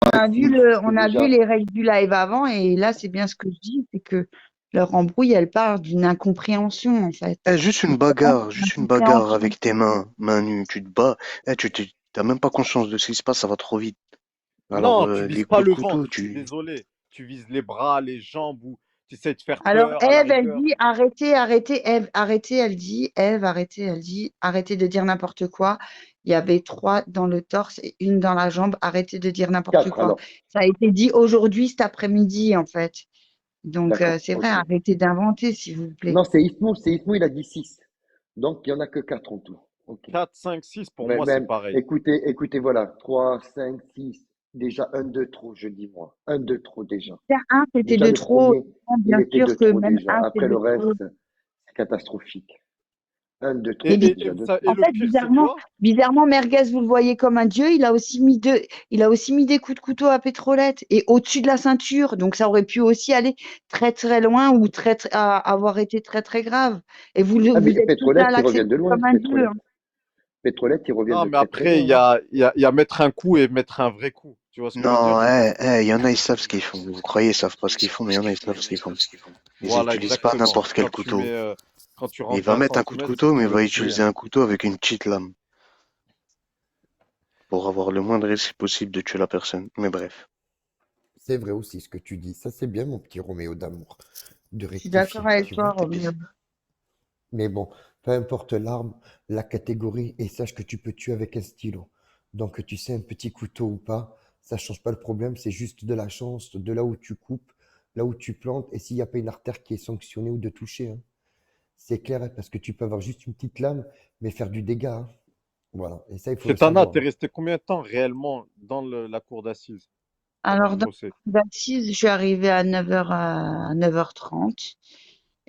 On a vu déjà, les règles du live avant et là, c'est bien ce que je dis, c'est que leur embrouille, elle part d'une incompréhension, en fait. Une grande juste une bagarre incompréhension. avec tes mains nues, tu te bats, t'as même pas conscience de ce qui se passe, ça va trop vite. Alors, Non, tu vises les pas coups de le couteau, ventre, je suis tu... désolé. Tu vises les bras, les jambes ou tu essaies de faire Alors, peur à la Ève, elle rigueur. dit, arrêtez, arrêtez, Ève, arrêtez, elle dit, Ève, arrêtez, elle dit, arrêtez de dire n'importe quoi. Il y avait 3 dans le torse et 1 dans la jambe, arrêtez de dire n'importe Quatre, quoi. alors. Ça a été dit aujourd'hui, cet après-midi, en fait. Donc, D'accord, c'est vrai, ok. arrêtez d'inventer, s'il vous plaît. Non, c'est Ismo, il a dit 6. Donc, il n'y en a que 4 en tout. Ok. 4, 5, 6, pour Mais moi, c'est même, pareil. écoutez, voilà. 3, 5, 6. Déjà, un de trop, je dis moi. Un de trop déjà. Faire un, c'était Déjà, de le trop. premier, Bien il était de sûr que trop même déjà. un, c'est Après, de le trop. reste, c'est catastrophique. Un de Mais trop, c'est déjà de Et en trop. le fait, pire, c'est quoi? bizarrement, Merguez, vous le voyez comme un dieu. Il a aussi mis des coups de couteau à Pétrolette et au-dessus de la ceinture. Donc, ça aurait pu aussi aller très, très loin ou avoir été très, très grave. Et Ah, vous mais êtes tous là à Pétrolette, il revient de l'accepter loin, comme un dieu, hein. Pétrolette. Pétrolette, il revient Non, de mais très très après, loin. il y a mettre un coup et mettre un vrai coup. Tu vois ce que je veux dire? Non, il y en a, ils savent ce qu'ils font. Vous croyez, ils savent pas ce qu'ils font, mais il y en a, ils savent ce qu'ils font. Ils Voilà, utilisent pas exactement. n'importe quel couteau. Quand tu Il rentres va d'un mettre un coup de centimètre, c'est couteau, que mais tu il veux va tuer, utiliser hein. un couteau avec une petite lame pour avoir le moindre risque possible de tuer la personne. Mais bref. C'est vrai aussi ce que tu dis. Ça, c'est bien, mon petit Roméo d'amour, de Je suis d'accord rectifier, avec tu toi, vois. Roméo. Mais bon, peu importe l'arme, la catégorie, et sache que tu peux tuer avec un stylo. Donc, que tu sais un petit couteau ou pas, ça change pas le problème, c'est juste de la chance, de là où tu coupes, là où tu plantes, et s'il n'y a pas une artère qui est sanctionnée ou de toucher, hein. C'est clair, hein, parce que tu peux avoir juste une petite lame, mais faire du dégât, hein. Voilà, et ça, il faut le Chétana, savoir, t'es hein. resté combien de temps réellement dans la cour d'assises pendant le Alors, dans procès? le d'assises, je suis arrivée à 9h30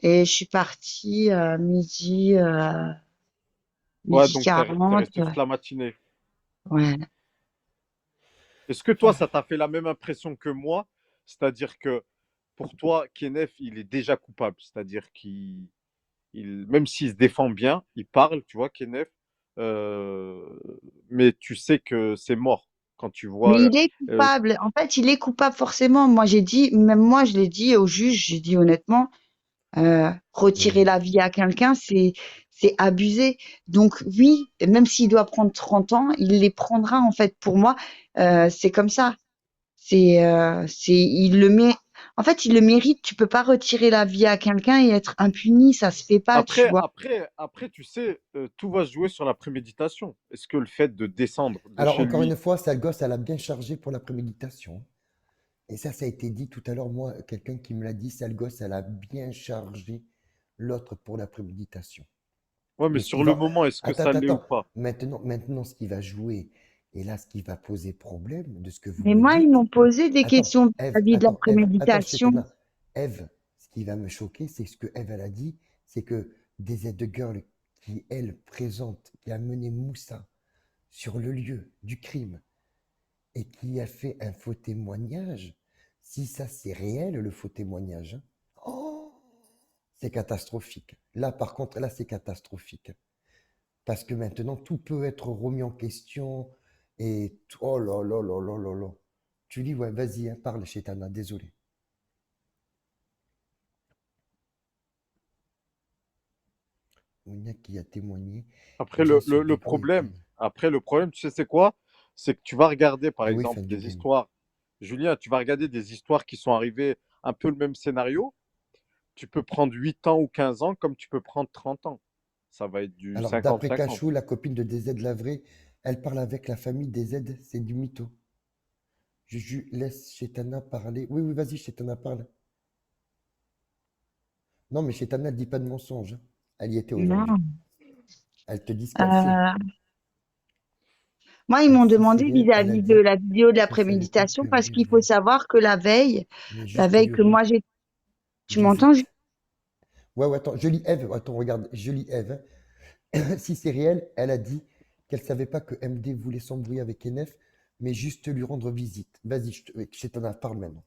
et je suis partie à Ouais, midi donc t'es 40. resté toute la matinée. Ouais. Est-ce que toi, ça t'a fait la même impression que moi? C'est-à-dire que pour toi, Kenneth, il est déjà coupable. C'est-à-dire même s'il se défend bien, il parle, tu vois, Kenneth, euh, mais tu sais que c'est mort quand tu Mais vois. il est coupable. En fait, il est coupable forcément. Moi, j'ai dit, même moi, je l'ai dit au juge, j'ai dit honnêtement, retirer Mhm. la vie à quelqu'un, c'est abusé. Donc oui, même s'il doit prendre 30 ans, il les prendra en fait. Pour moi, c'est comme ça. Il le met. En fait, il le mérite. Tu peux pas retirer la vie à quelqu'un et être impuni. Ça se fait pas, tu vois. Après, tu sais, tout va se jouer sur la préméditation. Est-ce que le fait de descendre de Alors, chez encore lui, une fois, ça, le gosse, elle a bien chargé pour la préméditation. Et ça a été dit tout à l'heure, moi, quelqu'un qui me l'a dit, sale gosse, elle a bien chargé l'autre pour la préméditation. ouais, mais Mais ce sur qui le va... moment, est-ce que Attends, ça attends, l'est ou attends. pas? Maintenant, ce qui va jouer, et là, ce qui va poser problème de ce que vous Mais me moi, ils dites. m'ont posé des Attends, questions Ève, vis-à-vis de la attends, Ève, attends, préméditation. Chétana. Ève, ce qui va me choquer, c'est ce que Ève, elle a dit, c'est que des aides-girls qui, elle, présente, qui a mené Moussa sur le lieu du crime, et qui a fait un faux témoignage, si ça c'est réel, le faux témoignage, hein, oh, c'est catastrophique. Là, par contre, là, c'est catastrophique. Parce que maintenant, tout peut être remis en question oh là là là là là là. Tu dis, ouais, vas-y, hein, parle, Chétana, désolé. Ounia qui a témoigné, Après, les gens sont le dégoûtés. problème, tu sais, c'est quoi? C'est que tu vas regarder, par Ah oui, exemple, fin du des game. histoires. Julien, tu vas regarder des histoires qui sont arrivées un peu le même scénario. Tu peux prendre 8 ans ou 15 ans comme tu peux prendre 30 ans. Ça va être du Alors, cinquante d'après cinquante. Cachou, la copine de DZ Lavré, elle parle avec la famille DZ, c'est du mytho. Laisse Chétana parler. Oui, oui, vas-y, Chétana parle. Non, mais Chétana, elle dit pas de mensonge, hein. Elle y était aujourd'hui. Non. Elle te dit ce qu'elle sait. Euh, Moi, ils Ah, m'ont si c'est demandé réel, elle a vis-à-vis de dit la vidéo de la qu'elle savait pas que préméditation parce MD qu'il faut voulait, savoir que mais la juste veille lui que moi rendre j'ai, tu m'entends? visite. Ouais, ouais, attends, je lis Eve. Attends, regarde, je lis Eve, hein. Si c'est réel, elle a dit qu'elle savait pas que MD voulait s'embrouiller avec NF, mais juste lui rendre visite. Vas-y, je t'en parle maintenant.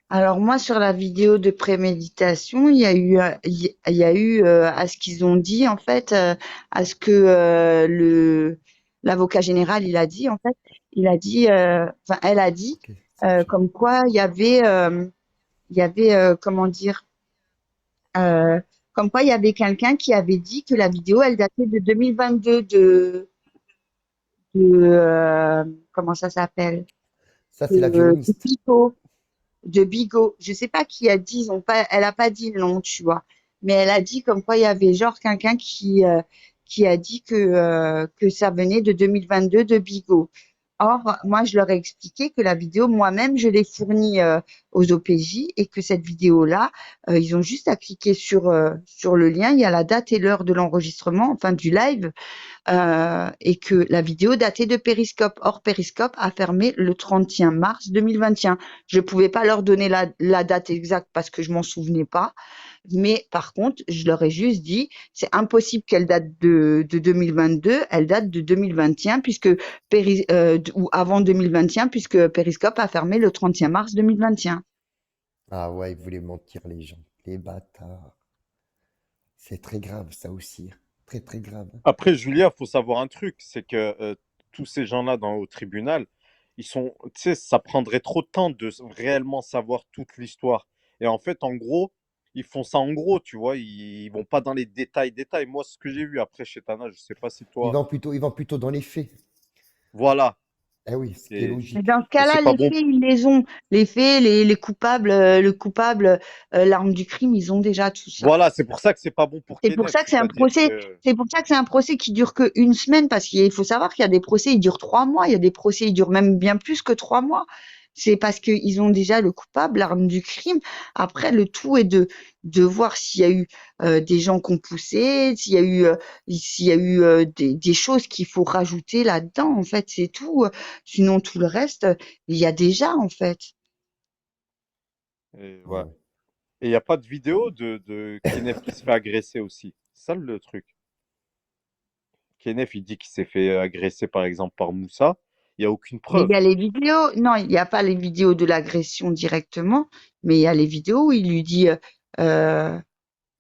Alors moi, sur la vidéo de préméditation, il y a eu à ce qu'ils ont dit en fait, à ce que l'avocat général, il a dit, en fait, enfin, elle a dit, Ok, c'est chaud. comme quoi il y avait, comment dire, euh, comme quoi il y avait quelqu'un qui avait dit que la vidéo, elle datait de 2022 de comment ça s'appelle? Ça, c'est la De violoniste. Bigot, de Bigot. Je sais pas qui a dit, elle a pas dit le nom, tu vois. Mais elle a dit comme quoi il y avait genre quelqu'un qui a dit que ça venait de 2022 de Bigot. Or, moi, je leur ai expliqué que la vidéo, moi-même, je l'ai fournie aux OPJ et que cette vidéo-là, ils ont juste à cliquer sur le lien. Il y a la date et l'heure de l'enregistrement, enfin du live, et que la vidéo datait de Periscope. Or, Periscope a fermé le 31 mars 2021. Je ne pouvais pas leur donner la date exacte parce que je m'en souvenais pas. Mais par contre, je leur ai juste dit, c'est impossible qu'elle date de 2022, elle date de 2021, ou avant 2021, puisque Periscope a fermé le 31 mars 2021. Ah ouais, ils voulaient mentir les gens. Les bâtards. C'est très grave, ça aussi. Très, très grave. Après, Julia, faut savoir un truc, c'est que tous ces gens-là au tribunal, tu sais, ça prendrait trop de temps de réellement savoir toute l'histoire. Et en fait, en gros, ils font ça en gros, tu vois, ils vont pas dans les détails. Moi, ce que j'ai vu après chez Tana, je sais pas si toi, Ils vont plutôt dans les faits. voilà. Eh oui, ce qui est Et, Mais logique. dans ce et cas-là, c'est pas les bon. faits, ils les ont. Les faits, les coupables, le coupable, l'arme du crime, ils ont déjà tout ça. Voilà, c'est pour ça que c'est pas bon pour C'est pour Kenneth, ça que c'est un c'est-à-dire procès. que C'est pour ça que c'est un procès qui dure que une semaine, parce qu'il faut savoir qu'il y a des procès, ils durent 3 mois. Il y a des procès, ils durent même bien plus que 3 mois. C'est parce qu'ils ont déjà le coupable, l'arme du crime. Après, le tout est de voir s'il y a eu des gens qui ont poussé, s'il y a eu des choses qu'il faut rajouter là-dedans. En fait, c'est tout. Sinon, tout le reste, il y a déjà, en fait. et Eh ouais. oui. Et il n'y a pas de vidéo de Kenneth qui se fait agresser aussi. C'est ça le truc. Kenneth, il dit qu'il s'est fait agresser par exemple par Moussa. Il n'y a aucune Mais il preuve. y a les vidéos. Non, il n'y a pas les vidéos de l'agression directement, mais il y a les vidéos où il lui dit euh,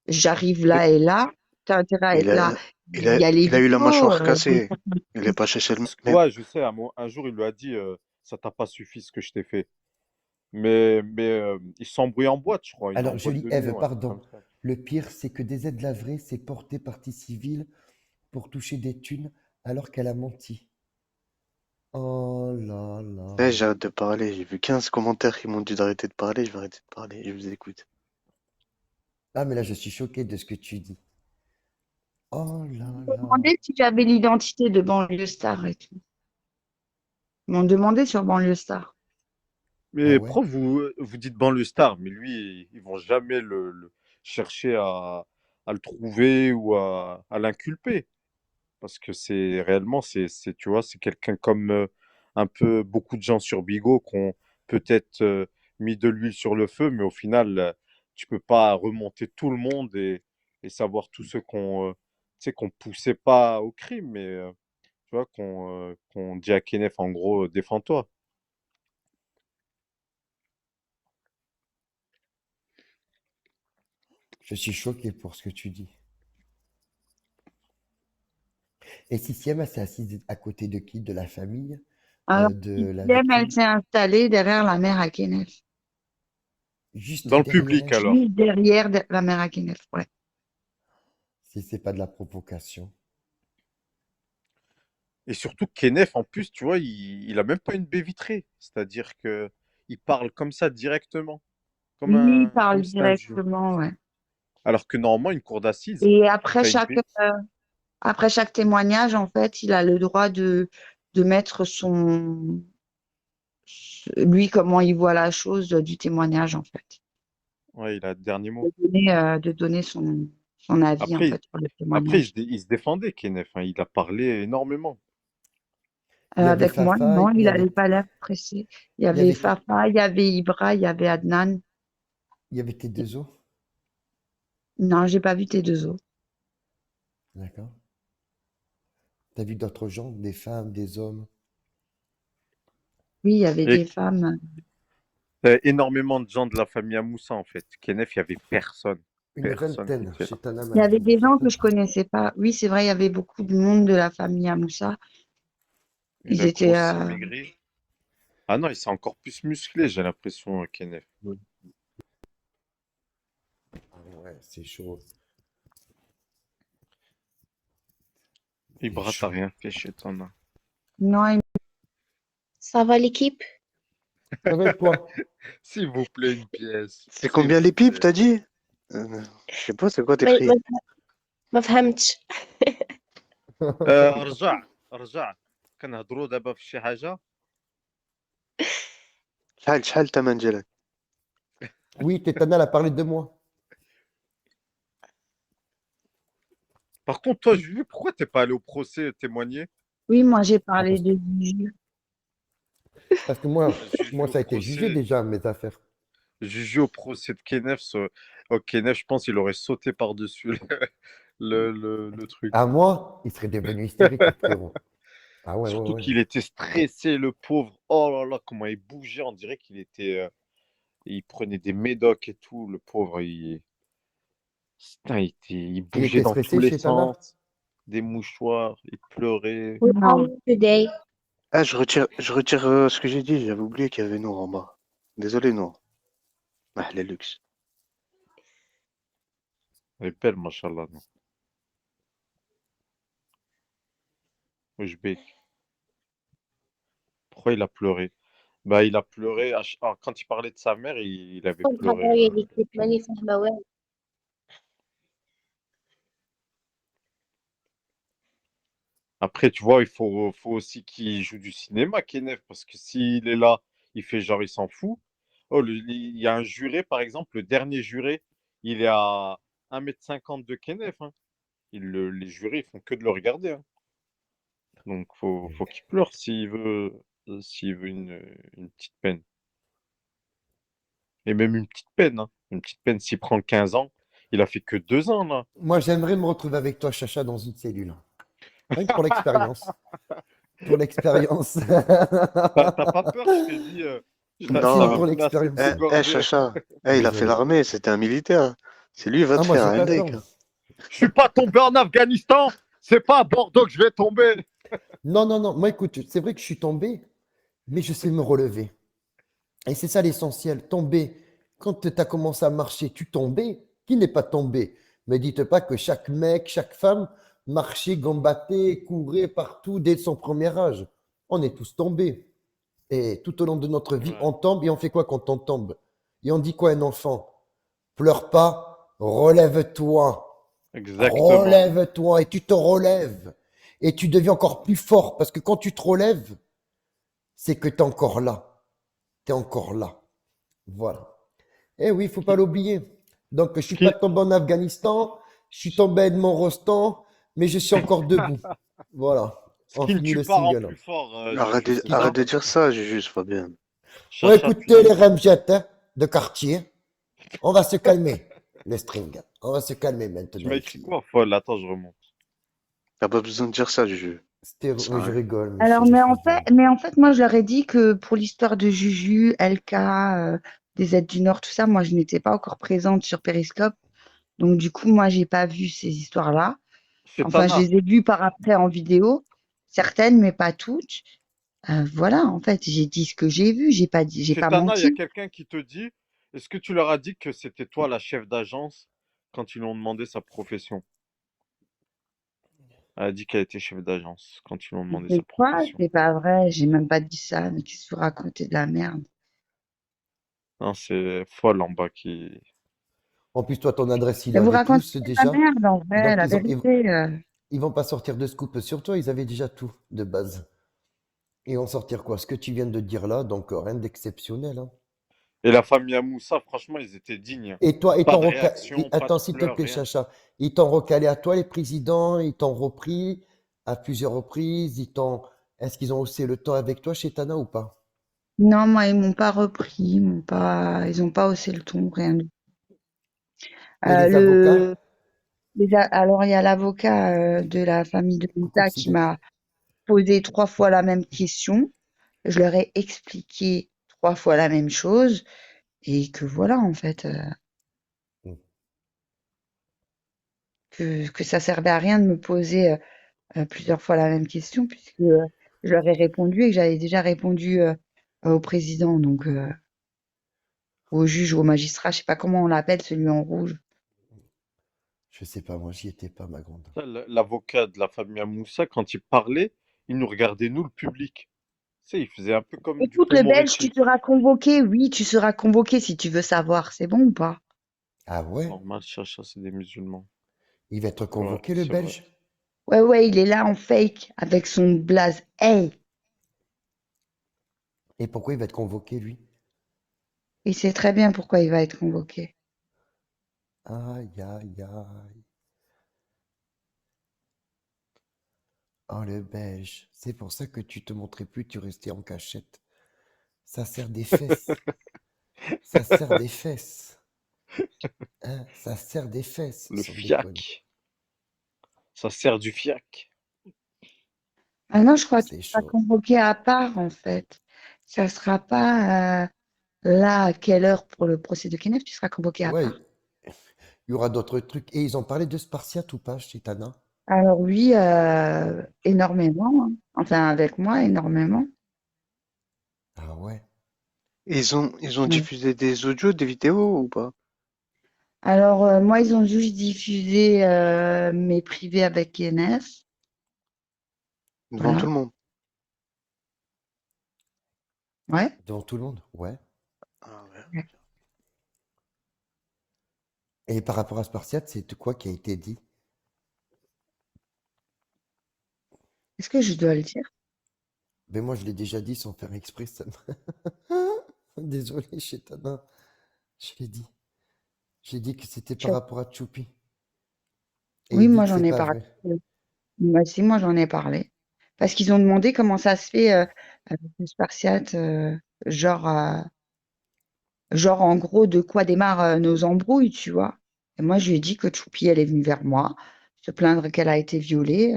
j'arrive C'est- là et là, t'as intérêt à Mais être là. Il y a les il a eu la vidéos. mâchoire cassée. Il est pas chez le même. Ouais, je sais, un jour, il lui a dit ça t'a pas suffi ce que je t'ai fait. Mais il s'embrouille en boîte, je crois, une en Alors, boîte Jolie de nuit, Ève, ou un truc pardon. comme ça. Le pire, c'est que DZ Lavré s'est portée partie civile pour toucher des thunes alors qu'elle a menti. Oh là Ouais, là. j'arrête de parler. J'ai vu 15 commentaires qui m'ont dit d'arrêter de parler. Je vais arrêter de parler. Je vous écoute. Ah, mais là, je suis choqué de ce que tu dis. Oh là Ils m'ont là. demandé si j'avais l'identité de Banlieue Star et tout. Ils m'ont demandé sur Banlieue Star. Ah Mais ouais? pourquoi vous dites banlieue star, mais lui, ils vont jamais le chercher à le trouver ou à l'inculper. Parce que c'est réellement, tu vois, c'est quelqu'un comme un peu beaucoup de gens sur Bigo qui ont peut-être mis de l'huile sur le feu, mais au final, tu peux pas remonter tout le monde et savoir tous ceux tu sais, qu'on poussait pas au crime, mais tu vois, qu'on dit à Kenneth en gros, défends-toi. Je suis choqué pour ce que tu dis. Et Sisiem, elle s'est assise à côté de qui? De la famille? Alors, De la Citième, elle victime? s'est installée derrière la mère à Kenneth. Juste Dans le derrière public elle? alors. Juste derrière la mère à Kenneth, ouais. Si c'est pas de la provocation. Et surtout, Kenneth, en plus, tu vois, il a même pas une baie vitrée. C'est-à-dire que il parle comme ça directement, Lui, il comme parle si c'était un juge. directement, ouais. Alors que normalement, une cour d'assises, Et t'as une baie. après chaque témoignage, en fait, il a le droit de mettre lui, comment il voit la chose du témoignage, en fait. Ouais, il a le dernier mot. De donner son avis, en Après, fait, sur le après témoignage. il se défendait, Kenneth, hein. Il a parlé énormément. Il y avait Avec moi, Fafa, non, il n'avait pas l'air pressé. Il y il y avait avait, Fafa, il y avait Ibra, il y avait Adnan. il y avait T2O. Non, j'ai pas vu tes deux os. D'accord. T'as vu d'autres gens, des femmes, des hommes? Oui, il y avait Et des femmes. énormément de gens de la famille Amoussa, en fait. Kenneth, il n'y avait personne. Une Personne qui vingtaine était chez là. Tana Il y avait Majid, des c'est gens ça? que je connaissais pas. Oui, c'est vrai, il y avait beaucoup de monde de la famille Amoussa. Il Ils a étaient. grossi, maigri. Ah non, il s'est encore plus musclé, j'ai l'impression, Kenneth. Ah ouais, c'est chaud. C'est Ibra, t'as chaud. rien fait chez toi. Non, Ça va l'équipe? Réveille-toi. S'il vous plaît, une pièce. C'est S'il combien vous les pipes, plaît. t'as dit? Je sais pas, c'est quoi tes ما prix? ما ما فهمتش. رجع كنهضروا دابا في شي حاجة. شحال الثمن ديالك؟ Oui, Tétana a parlé de moi. Par contre, toi, Juju, pourquoi t'es pas allé au procès témoigner? oui, moi j'ai Ah, parlé de Juju. parce que moi, Juju au ça a été jugé procès, déjà, mes affaires. Juju au procès de Kenneth, oh, Kenneth, je pense il aurait sauté par-dessus le truc. À moi, il serait devenu hystérique, le frérot. Ah ouais, ouais, Surtout ouais. qu'il était stressé, le pauvre. Oh là là, comment il bougeait, on dirait qu'il était, il prenait des médocs et tout, le pauvre. Putain, il Il bougeait était dans tous stressé les chez Tana? sens, des mouchoirs, il pleurait. Non. Today. Ah, je retire ce que j'ai dit, j'avais oublié qu'il y avait Nour en bas. Désolé, Nour. Ah, les luxe. Elle est belle, machallah, non. Oujbek. Pourquoi il a pleuré? Bah, il a pleuré. Quand il parlait de sa mère, il avait pleuré. هضرية l'équipe ماني فاهمة والو. Après, tu vois, faut aussi qu'il joue du cinéma, Kenneth, parce que s'il est là, il fait genre, il s'en fout. Oh, il y a un juré, par exemple, le dernier juré, il est à 1,50 m de Kenneth, hein. Les jurés, ils font que de le regarder, hein. Donc, faut qu'il pleure s'il veut une petite peine. Et même une petite peine, hein. Une petite peine, s'il prend 15 ans, il a fait que 2 ans, là. Moi, j'aimerais me retrouver avec toi, Chacha, dans une cellule. Rien que pour l'expérience. Pour l'expérience. T'as pas peur, je t'ai dit, Si, ça non, Non. va pour menacer de l'expérience. Eh, dégorger. Chacha. Eh, il a fait Désolé. l'armée, c'était un militaire. C'est lui, il va Ah, te moi, faire j'ai un pas deck. peur. Je suis pas tombé en Afghanistan, c'est pas à Bordeaux que je vais tomber. Non, non, non. Moi, écoute, c'est vrai que je suis tombé, mais je sais me relever. Et c'est ça l'essentiel. Tomber. Quand tu as commencé à marcher, tu tombais. Qui n'est pas tombé? Mais dites pas que chaque mec, chaque femme marchait, gambattait, courait partout dès son premier âge. On est tous tombés. Et tout au long de notre vie, Ouais, on tombe et on fait quoi quand on tombe? Et on dit quoi à un enfant? Pleure pas, relève-toi. exactement. Relève-toi et tu te relèves. Et tu deviens encore plus fort parce que quand tu te relèves, c'est que tu es encore là. Tu es encore là. Voilà. Eh oui, il faut pas l'oublier. Donc, je suis pas Qui- tombé en Afghanistan, je suis tombé à Edmond Rostand, mais je suis encore debout. Voilà. Ce On qui ne finit tue le pas rend single. plus fort, Arrête Juju, de, c'est Qui- ça? arrête de dire ça, juste, Fabien. On va Chacha, écouter les tu, ramjettes hein, de quartier. On va se calmer, les strings. On va se calmer tu maintenant m'as écrit ici. quoi, folle? Attends, je remonte. T'as pas besoin de dire ça, Juju. Ça sert Oui, à je rien. rigole, mes Alors, chéris, je rigole. mais en fait, moi, je leur ai dit que pour l'histoire de Juju, LK, des aides du Nord, tout ça, moi, je n'étais pas encore présente sur Periscope. Donc, du coup, moi, j'ai pas vu ces histoires-là. C'est Enfin, je Tana. les ai vues par après en vidéo, certaines, mais pas toutes. Voilà, en fait, j'ai dit ce que j'ai vu, j'ai Chez pas Tana, il y a menti. quelqu'un qui te dit, est-ce que tu leur as dit que c'était toi la chef d'agence quand ils lui ont demandé sa profession? Elle a dit qu'elle était chef d'agence quand ils lui ont demandé C'est sa quoi? profession. C'est pas vrai, j'ai même pas dit ça. Mais qu'est-ce que vous racontez de la merde? Non, c'est folle en bas qui. En plus, toi, ton adresse, ils Mais vous l'avaient racontez tous de la déjà. merde, en vrai, Donc, la vérité. ils vont pas sortir de scoop sur toi. Ils avaient déjà tout de base. Ils vont sortir quoi? Ce que tu viens de dire là, donc rien d'exceptionnel. Hein. Et la famille Amoussa, franchement, ils étaient dignes. Et toi, Pas de réaction, pas de Attends, s'il te pleurs, plaît, rien. Chacha. Ils t'ont recalé à toi, les présidents. Ils t'ont repris à plusieurs reprises. Est-ce qu'ils ont haussé le temps avec toi chez Tana ou pas? Non, moi, ils m'ont pas repris, ils ont pas haussé le ton, rien du tout. Et les avocats? Le, alors, il y a l'avocat de la famille de Coucou, Lisa qui psy. m'a posé 3 fois la même question. Je leur ai expliqué 3 fois la même chose et que voilà, en fait, que ça servait à rien de me poser plusieurs fois la même question puisque je leur ai répondu et que j'avais déjà répondu au président, donc au juge ou au magistrat, je sais pas comment on l'appelle, celui en rouge. Je sais pas, moi, j'y étais pas, ma grande. L'avocat de la famille Moussa, quand il parlait, il nous regardait, nous, le public. Tu sais, il faisait un peu comme du Écoute, le Paul Belge, tu Moretti. seras convoqué. Oui, tu seras convoqué si tu veux savoir. C'est bon ou pas? Ah ouais? Normal, chacha, c'est des musulmans. Il va être Ouais, convoqué, le c'est vrai. Belge? Ouais, ouais, il est là en fake avec son blaze. Hey! Et pourquoi il va être convoqué, lui? Il sait très bien pourquoi il va être convoqué. Aïe, aïe, aïe. Oh, le Belge. C'est pour ça que tu te montrais plus, tu restais en cachette. Ça sert des fesses. Ça sert des fesses. Hein? Ça sert des fesses, Le sans déconner. fiac. Ça sert du fiac. Ah non, je crois qu'il C'est sera chaud. convoqué à part, en fait. Ça sera pas là à quelle heure pour le procès de Kenneth, tu seras convoqué à Ouais, part. il y aura d'autres trucs. Et ils ont parlé de Spartiate ou pas chez Tana? Alors oui, énormément, hein. Enfin, avec moi, énormément. Ah ouais. Ils ont Ouais. diffusé des audios, des vidéos ou pas? Alors, moi, ils ont juste diffusé mes privés avec Kenneth. Devant tout Voilà. le monde. Ouais. Devant tout le monde? Ouais. Ah ouais. Ouais. Et par rapport à Spartiate, c'est quoi qui a été dit? Est-ce que je dois le dire? Ben moi, je l'ai déjà dit sans faire exprès. Désolé, chez Tana. Je l'ai dit. J'ai dit que c'était par Je- rapport à Choupi. Et Oui, il dit moi, que j'en c'est ai pas parlé. vrai. Moi aussi, moi, j'en ai parlé. Parce qu'ils ont demandé comment ça se fait avec les Spartiates, genre, genre, en gros, de quoi démarrent nos embrouilles, tu vois. Et moi, je lui ai dit que Choupi, elle est venue vers moi, se plaindre qu'elle a été violée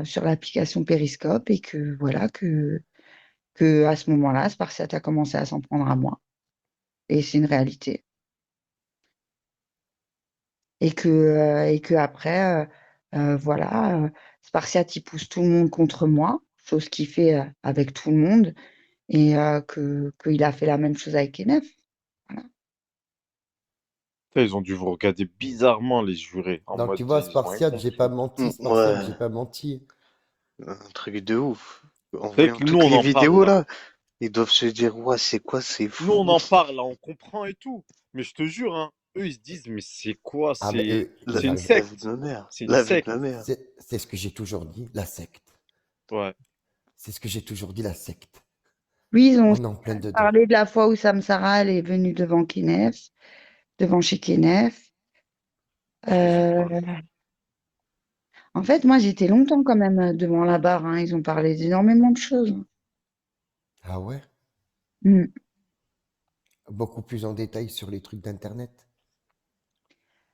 sur l'application Périscope et que, voilà, que à ce moment-là, Spartiate a commencé à s'en prendre à moi. Et c'est une réalité. Et que après, voilà, Spartiate, il pousse tout le monde contre moi, chose qu'il fait avec tout le monde, et qu'il a fait la même chose avec Kenneth. Voilà. Putain, ils ont dû vous regarder bizarrement, les jurés. En Donc, tu mode, vois, ils ont rien Spartiate, j'ai pas compris. menti. Spartiate, Ouais, j'ai pas menti. un truc de ouf. En C'est vrai voyant que nous, toutes on les en parle, vidéos là. là, ils doivent se dire, ouais, c'est quoi, c'est Nous, on fou. en parle, là, on comprend et tout. Mais je te jure, hein, eux, ils se disent, mais c'est quoi? Ah, mais eux, C'est une La vie de secte. ma mère. C'est une La vie de ma secte. mère. c'est ce que j'ai toujours dit, la secte. Ouais. C'est ce que j'ai toujours dit, la secte. Oui, ils ont On est en plein dedans. parlé de la fois où Samsara elle est venue devant Kenneth, devant chez Kenneth. Je sais Euh, pas. En fait, moi, j'étais longtemps quand même devant la barre, hein. Ils ont parlé d'énormément de choses. Ah ouais? Mm. Beaucoup plus en détail sur les trucs d'Internet.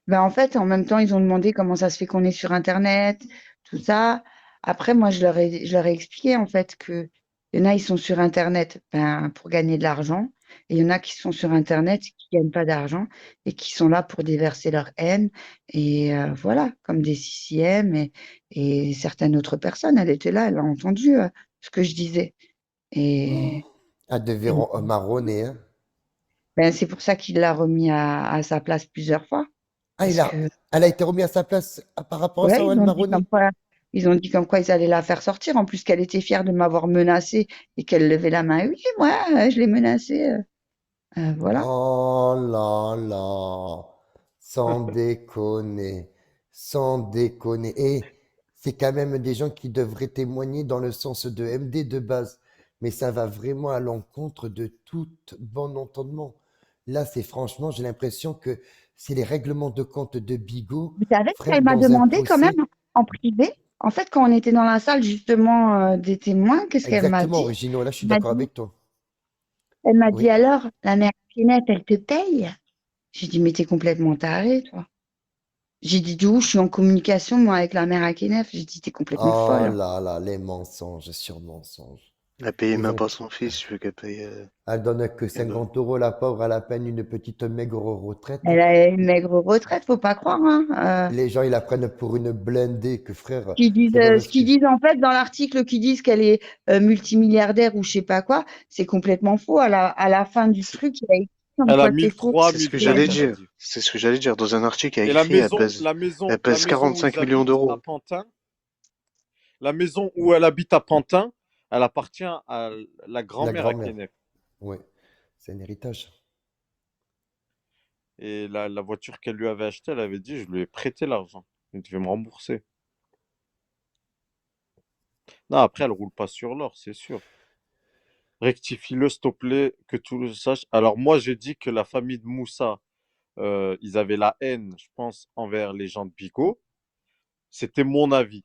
Ben, en fait, en même temps, ils ont demandé comment ça se fait qu'on est sur Internet, tout ça. Après, moi, je leur ai expliqué, en fait, que il y en a, ils sont sur Internet ben, pour gagner de l'argent. Et il y en a qui sont sur Internet qui ne gagnent pas d'argent et qui sont là pour déverser leur haine. Et voilà, comme des CCM et certaines autres personnes. Elle était là, elle a entendu ce que je disais. Et, Ah, de et marronner, hein. ben, c'est pour ça qu'il l'a remis à sa place plusieurs fois. Ah, Parce que elle a été remise à sa place par rapport à ça, ouais, ouais, le marronnier. ils ont dit comme quoi ils allaient la faire sortir. En plus, qu'elle était fière de m'avoir menacée et qu'elle levait la main. Oui, moi, je l'ai menacée. Voilà. Oh là là, sans déconner, sans déconner. Et c'est quand même des gens qui devraient témoigner dans le sens de MD de base. Mais ça va vraiment à l'encontre de tout bon entendement. Là, c'est franchement, j'ai l'impression que c'est les règlements de compte de Bigot, Vous savez frère, qu'elle m'a dans un demandé quand même procès. en privé. En fait, quand on était dans la salle justement des témoins, qu'est-ce qu'elle m'a Exactement, dit? originaux. Là, je suis Elle m'a d'accord dit, avec toi. elle m'a dit Oui. alors, la mère Pinette, elle te paye? J'ai dit, mais t'es complètement taré, toi. J'ai dit, d'où je suis en communication, moi, avec la mère Akenef. J'ai dit, t'es complètement Oh folle. là là, les mensonges sur mensonges. Elle payait Ils même ont, pas son fils, tu veux qu'elle paye. elle donne que Elle donne. 50 euros, la pauvre, elle a à peine une petite maigre retraite. Elle a une maigre retraite, faut pas croire, hein. Les gens, ils la prennent pour une blindée, que frère, Qui disent, c'est pas ce parce que. qu'ils disent en fait dans l'article, qui disent qu'elle est multimilliardaire ou je sais pas quoi, c'est complètement faux. À la fin du C'est truc, il y a écrit comme Elle a quoi c'est faux. 1003, c'est ce que 1004, j'allais elle a dire. dit. C'est ce que j'allais dire. Dans un article, il y a Et la écrit, maison, la maison, elle la pèse maison où 45 ils millions habitent à d'euros. Pantin, la maison où elle habite à Pantin, elle appartient à la La grand-mère à grand-mère. Kenneth. Oui, c'est un héritage. Et la voiture qu'elle lui avait achetée, elle avait dit, je lui ai prêté l'argent. Il devait me rembourser. Non, après, elle roule pas sur l'or, c'est sûr. Rectifie-le, s'il te plaît, que tout le sache. Alors moi, j'ai dit que la famille de Moussa, ils avaient la haine, je pense, envers les gens de Bigot. C'était mon avis.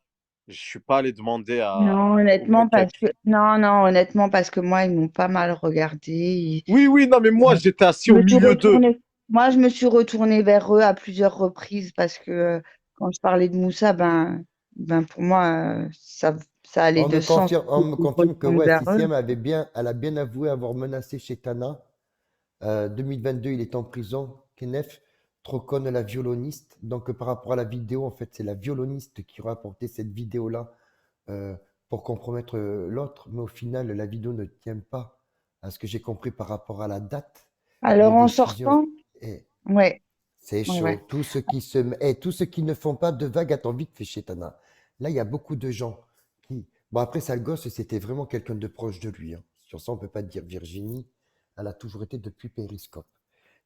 Je suis pas allé demander Non, au mec honnêtement, qui a parce que écrit. non, non, honnêtement, parce que moi, ils m'ont pas mal regardé. Oui, oui, non, mais moi, j'étais assis Je au me suis milieu d'eux. retournée. Moi, je me suis retournée vers eux à plusieurs reprises parce que quand je parlais de Moussa, pour moi, ça allait de sens. On me Je me confirme que retourne ouais, vers eux. CCM elle a bien avoué avoir menacé Chetana. 2022, il est en prison. Kenef Trocon, la violoniste. Donc, par rapport à la vidéo, en fait, c'est la violoniste qui aura apporté cette vidéo-là euh, pour compromettre l'autre. Mais au final, la vidéo ne tient pas à ce que j'ai compris par rapport à la date de Alors, en décision. sortant, Et ouais, c'est ouais, chaud. ouais. Tous ceux qui ne font pas de vagues, attends vite fait Chetana. Là, il y a beaucoup de gens qui. Bon, après, ça, le gosse, c'était vraiment quelqu'un de proche de lui, hein. Sur ça, on peut pas dire Virginie. Elle a toujours été depuis Périscope.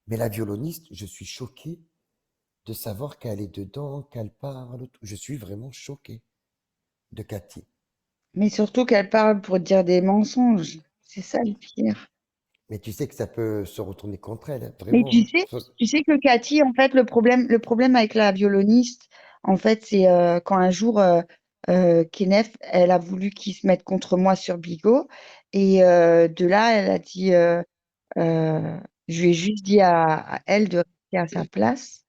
Mais la violoniste, je suis choqué de savoir qu'elle est dedans, qu'elle parle. Je suis vraiment choqué de Cathy. Mais surtout qu'elle parle pour dire des mensonges. C'est ça le pire. Mais tu sais que ça peut se retourner contre elle, hein, Mais vraiment, hein. tu sais que Cathy, en fait, le problème avec la violoniste, en fait, c'est quand un jour, Kenneth, elle a voulu qu'il se mette contre moi sur Bigot. Et de là, elle a dit, euh, je lui ai juste dit à elle de rester à sa place,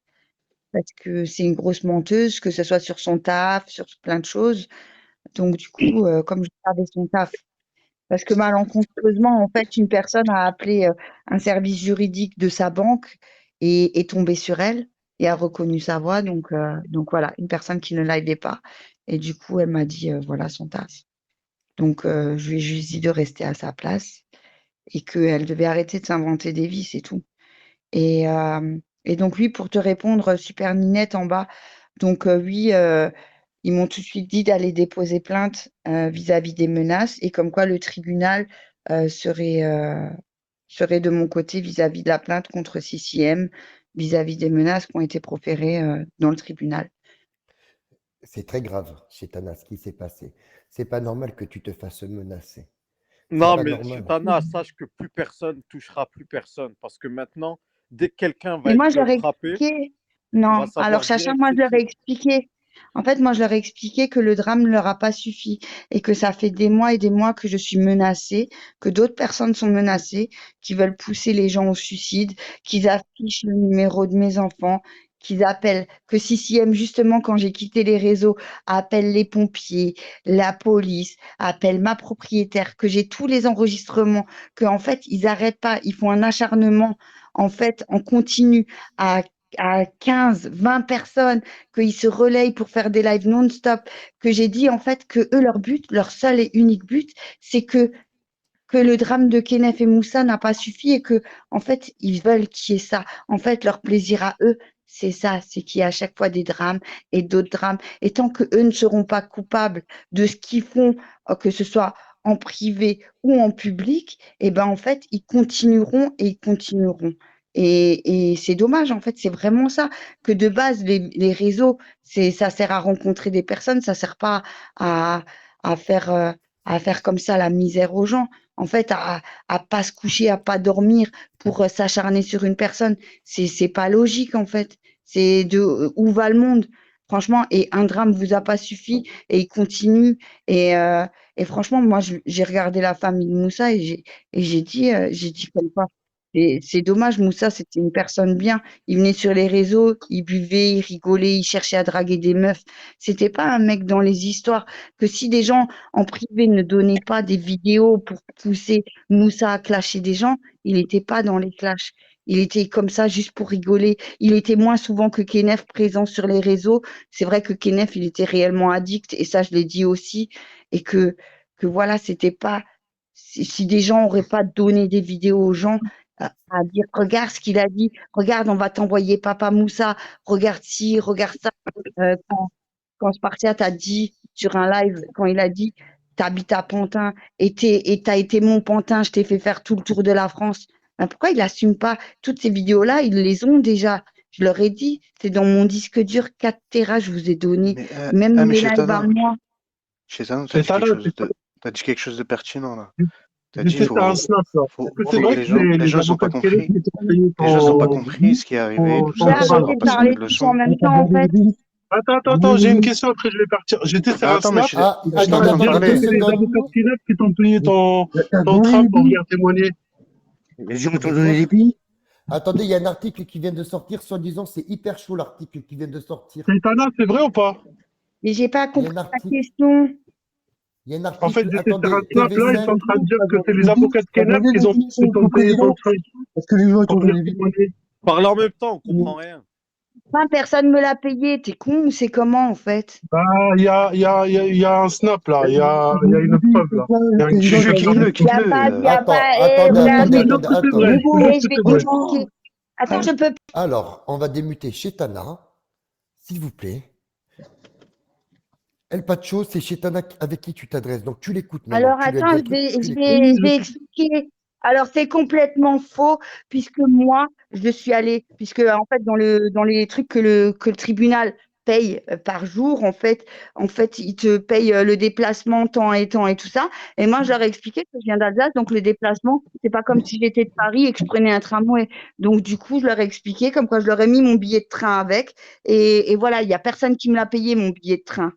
parce que c'est une grosse menteuse, que ce soit sur son taf, sur plein de choses. Donc, du coup, comme je savais son taf, parce que malencontreusement, en fait, une personne a appelé un service juridique de sa banque et est tombée sur elle et a reconnu sa voix. Donc voilà, une personne qui ne l'aidait pas. Et du coup, elle m'a dit, voilà son taf. Donc, je lui ai juste dit de rester à sa place et qu'elle devait arrêter de s'inventer des vies, c'est tout. Et donc, oui, pour te répondre, Super Ninette en bas, donc oui, ils m'ont tout de suite dit d'aller déposer plainte vis-à-vis des menaces et comme quoi le tribunal serait de mon côté vis-à-vis de la plainte contre CCM, vis-à-vis des menaces qui ont été proférées dans le tribunal. C'est très grave, Chétana, ce qui s'est passé. C'est pas normal que tu te fasses menacer. C'est Non, pas mais normal. Tana, sache que plus personne touchera plus personne. Parce que maintenant, dès que quelqu'un va Mais moi, je être leur ai frappé, expliqué. on va Non, alors savoir Chacha, direct moi, c'est je leur ai qui. expliqué. En fait, moi, je leur ai expliqué que le drame ne leur a pas suffi et que ça fait des mois et des mois que je suis menacée, que d'autres personnes sont menacées, qui veulent pousser les gens au suicide, qu'ils affichent le numéro de mes enfants, qu'ils appellent, que CCM, justement, quand j'ai quitté les réseaux, appelle les pompiers, la police, appelle ma propriétaire, que j'ai tous les enregistrements, que en fait, ils n'arrêtent pas, ils font un acharnement en fait, on continue à, à 15, 20 personnes, qu'ils se relayent pour faire des lives non-stop, que j'ai dit en fait que eux, leur but, leur seul et unique but, c'est que le drame de Kenneth et Moussa n'a pas suffi et que, en fait, ils veulent qu'il y ait ça. En fait, leur plaisir à eux, c'est ça, c'est qu'il y a à chaque fois des drames et d'autres drames. Et tant que eux ne seront pas coupables de ce qu'ils font, que ce soit en privé ou en public, et ben en fait, ils continueront et ils continueront. Et c'est dommage, en fait, c'est vraiment ça, que de base, les réseaux, ça sert à rencontrer des personnes, ça sert pas à, à faire, euh, à faire comme ça la misère aux gens en fait, à pas se coucher, à pas dormir pour s'acharner sur une personne. C'est pas logique, en fait. C'est de où va le monde, franchement. Et un drame vous a pas suffi et il continue. Et franchement, moi, j'ai regardé la famille de Moussa et j'ai dit comme quoi. C'est dommage, Moussa, c'était une personne bien. Il venait sur les réseaux, il buvait, il rigolait, il cherchait à draguer des meufs. C'était pas un mec dans les histoires. Que si des gens en privé ne donnaient pas des vidéos pour pousser Moussa à clasher des gens, il n'était pas dans les clashs. Il était comme ça juste pour rigoler. Il était moins souvent que Kenef présent sur les réseaux. C'est vrai que Kenef, il était réellement addict, et ça, je l'ai dit aussi. Et que voilà, c'était pas. Si des gens n'auraient pas donné des vidéos aux gens, à dire regarde ce qu'il a dit, regarde, on va t'envoyer Papa Moussa, regarde ci, regarde ça. Quand Spartiate a dit sur un live, quand il a dit t'habites à Pantin et t'as été mon Pantin, je t'ai fait faire tout le tour de la France. Ben, pourquoi il n'assume pas toutes ces vidéos-là? Ils les ont déjà. Je leur ai dit, c'est dans mon disque dur 4 Tera, je vous ai donné. Mais, Même mais mes lives à moi. Chétana, Chétana, t'as dit quelque chose de pertinent là. T'as dit j'étais sur un snap là. Est-ce que c'est faut que vrai que les les gens ils ont pas avocats de Québec compris. qui t'ont payé Les gens ils ont pas compris ce qui est arrivé, tout J'ai ça, ça arrêté leur a de pas servi parler de tous en leçon. même temps, en fait. Attends, j'ai une question, après je vais partir. J'étais sur Ah, un attends, mais snap. Ah, j'étais en attendez, train de attendez parler. 2 C'est les secondes. avocats de Québec qui t'ont payé ton train pour venir témoigner. Les gens t'ont donné des billes. Attendez, il y a un article qui vient de sortir, soi-disant, c'est hyper chaud l'article qui vient de sortir. Chétana, c'est vrai ou pas? Mais j'ai pas Il y a compris un ta article, question. il y a un En fait, article, j'étais sur un attendez, snap là, ils sont en TV5, train de dire que c'est les avocats de Québec qui t'ont payé ton train Parce que les gens pour t'ont venir donné des billes. témoigner. Parle en même temps, on comprend rien. Enfin, personne me l'a payé. T'es con ou c'est comment, en fait? Bah, il y a un snap là, il y a une preuve là. Il y a une Juju, vidéo. Il n'y a pas, il y a Attends, pas. attendez, Je Regardez. te jure que c'est vrai. Et Je te jure que je vais c'est vrai. t'expliquer. Attends, je peux. Alors, on va démuter Chétana, s'il vous plaît. El Pacho, c'est Chétana avec qui tu t'adresses, donc tu l'écoutes maintenant. Alors, Tu lui as attends, dit un truc, tu l'écoutes. je vais expliquer. Alors, c'est complètement faux, puisque moi, je suis allée, puisque, en fait, dans les trucs que le tribunal paye par jour, en fait, il te paye le déplacement, temps et tout ça. Et moi, je leur ai expliqué que je viens d'Alsace, donc le déplacement, c'est pas comme si j'étais de Paris et que je prenais un tramway. Donc, du coup, je leur ai expliqué, comme quoi je leur ai mis mon billet de train avec. Et voilà, il n'y a personne qui me l'a payé, mon billet de train.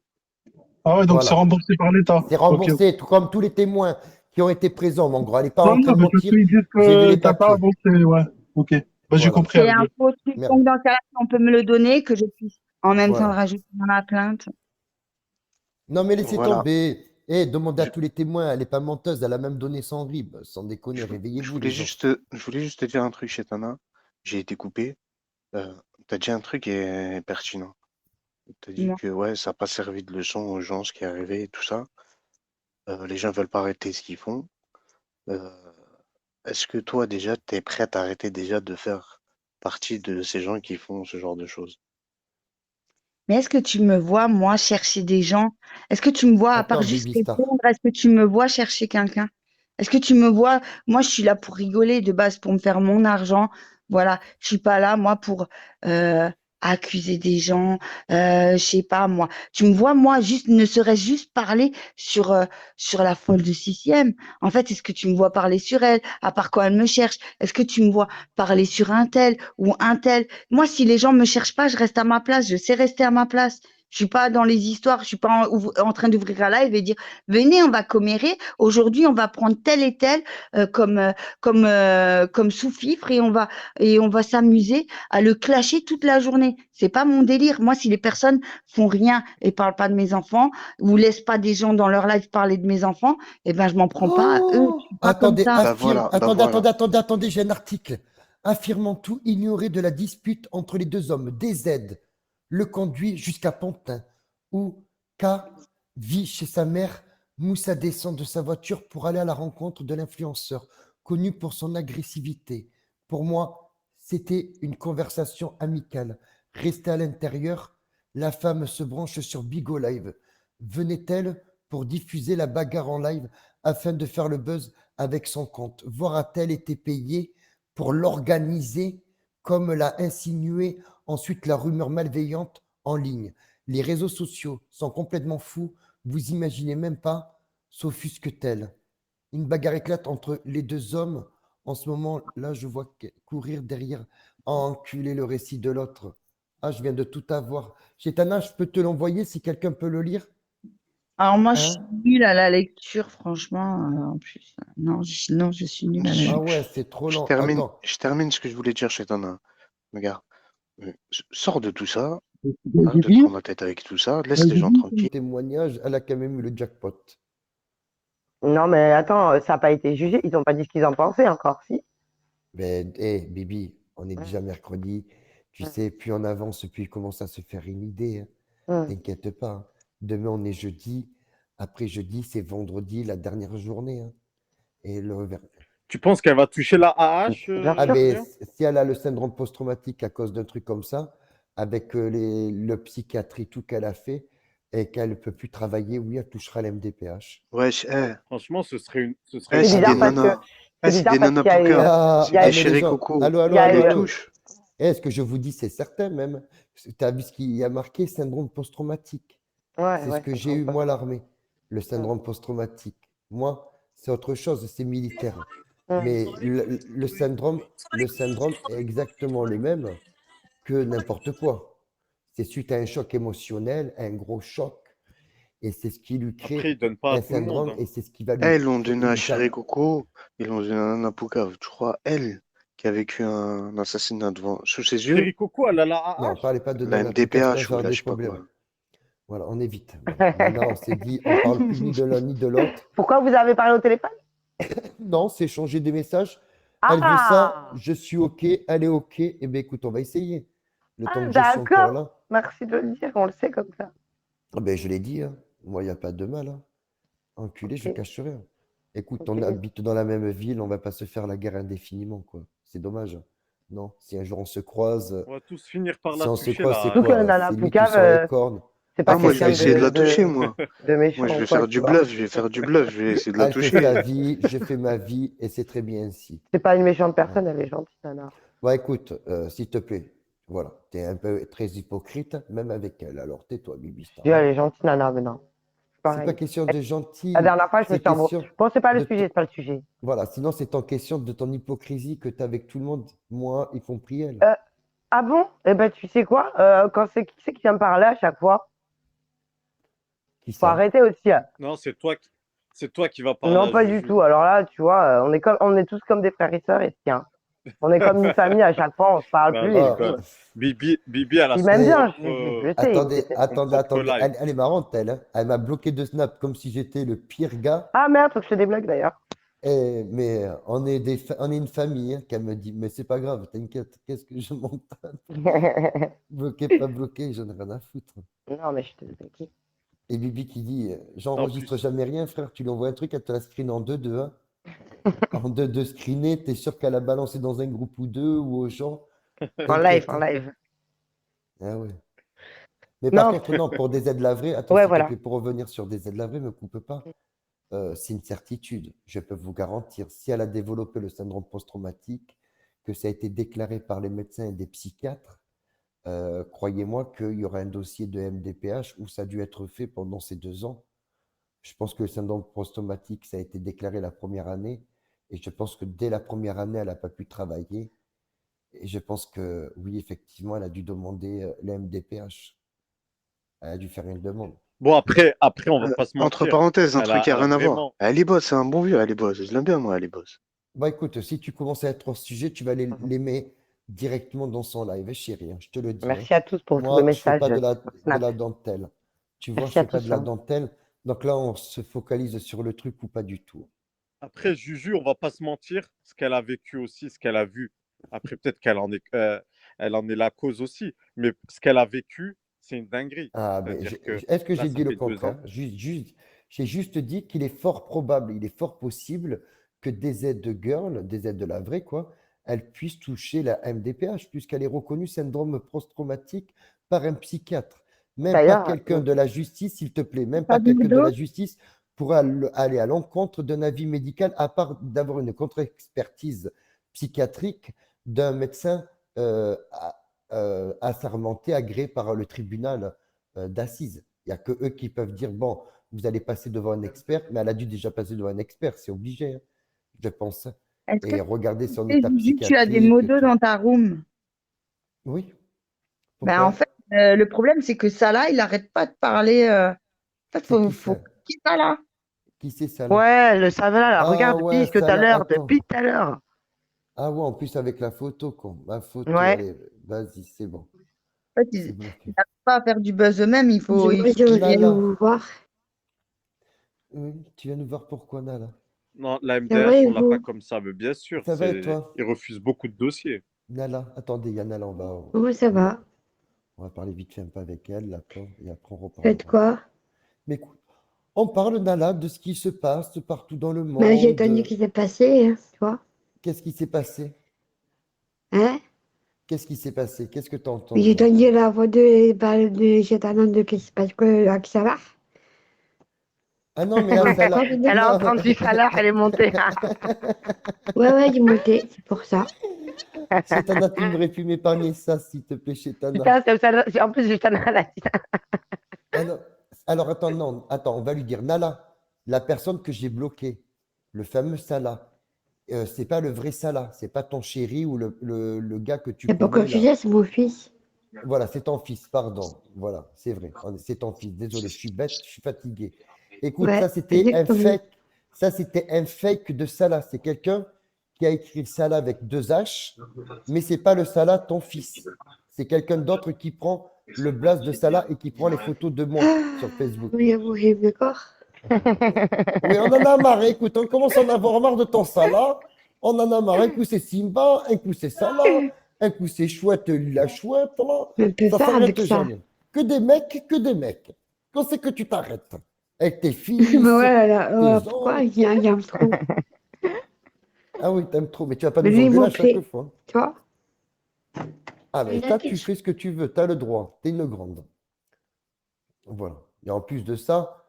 Ah ouais, donc c'est Voilà. remboursé par l'État. C'est remboursé, tout comme tous les témoins qui ont été présents, mon gros. Elle n'est pas Non, en train non, de mais je mentir. suis dit J'ai vu que les t'as pas papiers. avancé, ouais. Ok. Bah, j'ai Voilà. compris. C'est Albi. un faux truc. Merde. Donc, dans ce cas-là, si on peut me le donner, que je puisse en même temps le Voilà. rajouter dans la plainte. Non, mais laissez Voilà. tomber. Eh, demandez à tous les témoins, elle n'est pas menteuse, elle a même donné son rib. Sans déconner, Je réveillez-vous, voulais les gens. je voulais juste te dire un truc, Chétana. J'ai été coupé. T'as dit un truc qui est pertinent. T'as dit Moi. que ouais, ça n'a pas servi de leçon aux gens ce qui est arrivé et tout ça. Les gens veulent pas arrêter ce qu'ils font. Euh, Est-ce que toi déjà t'es prête à arrêter déjà de faire partie de ces gens qui font ce genre de choses? Mais est-ce que tu me vois, moi, chercher des gens? Est-ce que tu me vois, à part Attends, juste Baby Star. répondre, est-ce que tu me vois chercher quelqu'un? Est-ce que tu me vois? Moi, je suis là pour rigoler de base, pour me faire mon argent. Voilà, je suis pas là, moi, pour euh, accuser des gens. Je sais pas, moi. Tu me vois, moi, juste, ne serait-ce juste parler sur la folle de sixième. En fait, est-ce que tu me vois parler sur elle, à part quand elle me cherche? Est-ce que tu me vois parler sur un tel ou un tel? Moi, si les gens me cherchent pas, je reste à ma place. Je sais rester à ma place. Je suis pas dans les histoires. Je suis pas en train d'ouvrir un live et dire venez, on va commérer. Aujourd'hui, on va prendre tel et tel comme sous-fifre et on va s'amuser à le clasher toute la journée. C'est pas mon délire. Moi, si les personnes font rien et parlent pas de mes enfants ou laissent pas des gens dans leur live parler de mes enfants, eh ben je m'en prends pas à eux. Je suis pas comme Attendez, ça. Bah voilà, bah attendez, voilà. attendez, j'ai un article. Affirmant tout ignorer de la dispute entre les deux hommes. DZ le conduit jusqu'à Pantin, où K vit chez sa mère. Moussa descend de sa voiture pour aller à la rencontre de l'influenceur, connu pour son agressivité. Pour moi, c'était une conversation amicale. Restée à l'intérieur, la femme se branche sur Bigo Live. Venait-elle pour diffuser la bagarre en live afin de faire le buzz avec son compte? Voire a-t-elle été payée pour l'organiser comme l'a insinué ensuite la rumeur malveillante en ligne? Les réseaux sociaux sont complètement fous, vous imaginez même pas, s'offusque-t-elle. Une bagarre éclate entre les deux hommes. En ce moment, là, je vois courir derrière, enculer le récit de l'autre. Ah, je viens de tout avoir. Chétana, je peux te l'envoyer si quelqu'un peut le lire? Alors moi, je suis Hein? nulle à la lecture, franchement. En plus, non, je suis nulle à la Ah lecture. ouais, c'est trop Je lent. termine, Attends. je termine ce que je voulais dire chez Tana. Regarde, sors de tout ça, J'ai arrête de te dit, prendre la tête avec tout ça, laisse les j'ai gens dit, tranquilles. Témoignage, elle a quand même eu le jackpot. Non, mais attends, ça n'a pas été jugé. Ils n'ont pas dit ce qu'ils en pensaient encore, si. Mais, Bibi, on est déjà mercredi. Tu sais, plus on avance, plus il commence à se faire une idée, hein. Hum. T'inquiète pas, hein. Demain, on est jeudi. Après jeudi, c'est vendredi, la dernière journée, hein. Et Tu penses qu'elle va toucher la AH, Bien Ah, sûr. mais Julien? si elle a le syndrome post-traumatique à cause d'un truc comme ça, avec le psychiatrie, tout qu'elle a fait, et qu'elle ne peut plus travailler, oui, elle touchera l'MDPH. Wesh, Franchement, ce serait une C'est c'est bonne des bizarre parce chose. que nanas. c'est C'est bizarre des parce nanas qu'il y a eu, poucave. Ah, il y a C'est eu- des mais les chéri gens, coco. allô, allô, il y a Elle allô, les eu- allô. touche. Ce que je vous dis, c'est certain même. Tu as vu ce qu'il y a marqué, syndrome post-traumatique. Ouais, C'est ce ouais, que ça j'ai me eu, pas. moi, à l'armée, le syndrome post-traumatique. Moi, c'est autre chose, c'est militaire. Mais le syndrome est exactement le même que n'importe quoi. C'est suite à un choc émotionnel, un gros choc, et c'est ce qui lui Après, crée ils donnent pas à un tout le monde, syndrome, hein. et c'est ce qui va lui Elles l'ont créer donné à chéri coco. Ils l'ont donné à nana poucave. Tu crois, elle, qui a vécu un assassinat sous ses yeux, Chéri Coco, elle a la Non, AH? parlez pas de la Nana Pouka, sinon MDPH ça ou aura la des je sais pas problèmes. quoi. Voilà, on évite. Voilà. Maintenant, on s'est dit, on parle plus ni de l'un ni de l'autre. Pourquoi vous avez parlé au téléphone? Non, c'est changer des messages. Elle veut ça, Ah, je suis OK, elle est OK. Eh bien, écoute, on va essayer. Le temps que je suis encore d'accord. là. Merci de le dire, on le sait comme ça. Ah ben, je l'ai dit, hein. Moi, il n'y a pas de mal, hein. Enculé, je Ok. cache rien. Écoute, Ok. on habite dans la même ville, on va pas se faire la guerre indéfiniment, quoi. C'est dommage. Non, si un jour on se croise, On va tous finir par si la on se toucher, croise, c'est la Surtout que quoi? Nana C'est lui qui Poucave, sort les cornes. c'est Ah, pas moi, je C'est vais quelqu'un sa essayer de vie. la de, toucher, moi. de Moi, je méchant, vais quoi, faire tu du vois. bluff, je vais faire du bluff, je vais essayer de la Elle fait sa toucher. vie, je fais ma vie, et c'est très bien ainsi. C'est pas une méchante Voilà. personne, elle est gentille, Nana. Bah écoute, s'il te plaît, voilà, tu es un peu très hypocrite, même avec elle. Alors tais-toi, Bibi Je dis, Star. elle est gentille, Nana, mais non. C'est pas Pareil. question de La gentil, dernière fois, je me c'est suis embrouillée. question Bon, c'est pas le de sujet, c'est pas le sujet. voilà, sinon c'est en question de ton hypocrisie que tu as avec tout le monde, moi, y compris elle. Ah bon? Eh ben, tu sais quoi? Qui c'est qui vient me parler à chaque fois? Qui Faut ça? arrêter aussi, hein. Non, c'est toi qui vas parler Non, à pas du Juju. tout. Alors là, tu vois, on est tous comme des frères et sœurs, et tiens. On est comme une famille à chaque fois, on se parle Bah, plus. je Et Ah, tout. rigole. Bibi, elle a Il son m'aime eh, bien, propre, je sais. attendez, c'est- attendez, propre attendez. live. Elle est marrante, elle, hein. Elle m'a bloqué de Snap comme si j'étais le pire gars. Ah merde, faut que je te débloque d'ailleurs. Mais on est une famille, hein, qu'elle me dit, mais c'est pas grave, t'inquiète, qu'est-ce que je monte? Bloqué, pas bloqué, j'en ai rien à foutre. Non, mais je te débloque. Et Bibi qui dit, En j'enregistre plus, jamais rien, frère, tu lui envoies un truc, elle te la screen en 2-2, hein. En 2-2 screené, t'es sûr qu'elle a balancé dans un groupe ou deux ou aux gens? En live, T'inquiète, en hein. live. Ah ouais. Mais par Non, contre, non, pour des aides lavrées, attends, ouais, s'il te voilà. plaît, pour revenir sur des aides lavrées, me coupe pas. C'est une certitude, je peux vous garantir, si elle a développé le syndrome post-traumatique, que ça a été déclaré par les médecins et des psychiatres, croyez-moi qu'il y aura un dossier de MDPH où ça a dû être fait pendant ces 2 ans. Je pense que le syndrome post-traumatique, ça a été déclaré la première année, et je pense que dès la première année, elle n'a pas pu travailler. Et je pense que oui, effectivement, elle a dû demander le MDPH. Elle a dû faire une demande. bon, après, on va pas se Entre mentir. parenthèses, un Elle truc qui a a rien à voir. vraiment. Elle est boss, c'est un bon vieux, elle est boss. Je l'aime bien, moi, elle est boss. Bah écoute, si tu commences à être hors sujet, tu vas l'aimer directement dans son live, chérie, hein, je te le dis, hein. Merci à tous pour tous vos Moi, je fais messages pas de sur Snap. la dentelle. Tu vois, Merci je à fais pas tous, de la hein. dentelle. Donc là, on se focalise sur le truc ou pas du tout. Après, Juju, on va pas se mentir. Ce qu'elle a vécu aussi, ce qu'elle a vu. Après, peut-être elle en est la cause aussi. Mais ce qu'elle a vécu, c'est une dinguerie. Ah, ben, C'est-à-dire que est-ce que là, j'ai ça dit le fait 2 ans. contraire? J'ai juste dit qu'il est fort probable, il est fort possible que des aides de girl, des aides de la vraie, quoi, elles puissent toucher la MDPH, puisqu'elle est reconnue syndrome post-traumatique par un psychiatre. Même pas D'ailleurs, quelqu'un de la justice, s'il te plaît, même Pas pas de quelqu'un de dos. la justice pourra aller à l'encontre d'un avis médical, à part d'avoir une contre-expertise psychiatrique d'un médecin assermenté, agréé par le tribunal d'assises. Il n'y a que eux qui peuvent dire, bon, vous allez passer devant un expert, mais elle a dû déjà passer devant un expert, c'est obligé, hein, je pense. Est-ce que Et regarder son tu sais, état Juju, tu as des psychiatrique, modos tout. dans ta room? Oui, Ben, en pourquoi? fait, le problème, c'est que ça là, il n'arrête pas de parler. En fait, C'est faut, qui faut, ça? qui ça là? Qui c'est ça là? Ouais, ça va là, Ah regarde, ouais, depuis que tout ça à là, l'heure, attends. depuis tout à l'heure. Ah ouais, en plus avec la photo, quoi. Ma photo, Ouais. allez, vas-y, c'est bon. En fait, C'est ils bloqué. n'arrivent pas à faire du buzz eux-mêmes, il faut Moi, qu'ils j'aimerais Nala. vous voir. Oui, tu viens nous voir pourquoi, Nala? Non, la Ça va MDH, et on l'a pas vous? comme ça, mais bien sûr, Ça va et toi? ils refusent beaucoup de dossiers. Nala, attendez, il y a Nala, Moi, ça va. on va parler vite fait un peu avec elle, la pauvre, et après on Faites reparlera. quoi? Mais écoute, on parle, Nala, de ce qui se passe partout dans le Mais j'ai entendu monde. qu'il s'est passé, hein, tu vois. Qu'est-ce qui s'est passé? Hein? Qu'est-ce qui s'est passé? Qu'est-ce que tu as J'ai entendu entendu encore? la voix de cet annonce de qu'il se passe que avec Salah. Ah non, mais là, Ouais, ça là. quoi, je veux dire? Elle est en Non. train de suivre Salah, elle est montée. Ouais, il est monté, c'est pour ça. Chétana, tu m'aurais pu m'épargner ça, s'il te plaît, Chétana. Putain, en plus, j'ai Tana. Alors, attends, non, attends, on va lui dire, Nala, la personne que j'ai bloquée, le fameux Salah, c'est pas le vrai Salah, c'est pas ton chéri ou le gars que tu C'est pas connais comme je là. disais, c'est mon fils. Voilà, c'est ton fils, pardon. Voilà, c'est vrai, c'est ton fils. Désolé, je suis bête, je suis fatigué. Écoute, Ouais, ça c'était un exactement. fake, ça c'était un fake de Salah. C'est quelqu'un qui a écrit Salah avec 2 H, mais c'est pas le Salah, ton fils. C'est quelqu'un d'autre qui prend le blast de Salah et qui prend les photos de moi sur Facebook. Oui, oui, d'accord. Oui, on en a marre. Écoute, on commence à en avoir marre de ton Salah. On en a marre. Un coup c'est Simba, un coup c'est Salah, un coup c'est chouette, la chouette. Là. Mais on peut Ça faire avec s'arrête ça. jamais. Que des mecs, que des mecs. Quand c'est que tu t'arrêtes? Avec tes Mais fils, ouais, là, tes pourquoi enfants. il y a un trou? Ah oui, t'aimes trop, mais tu vas pas Mais nous lui, il engueuler à chaque m'appelait, fois. tu vois? Ah, mais ça, tu fais ce que tu veux. Tu as le droit. Tu es une grande. Voilà. Et en plus de ça,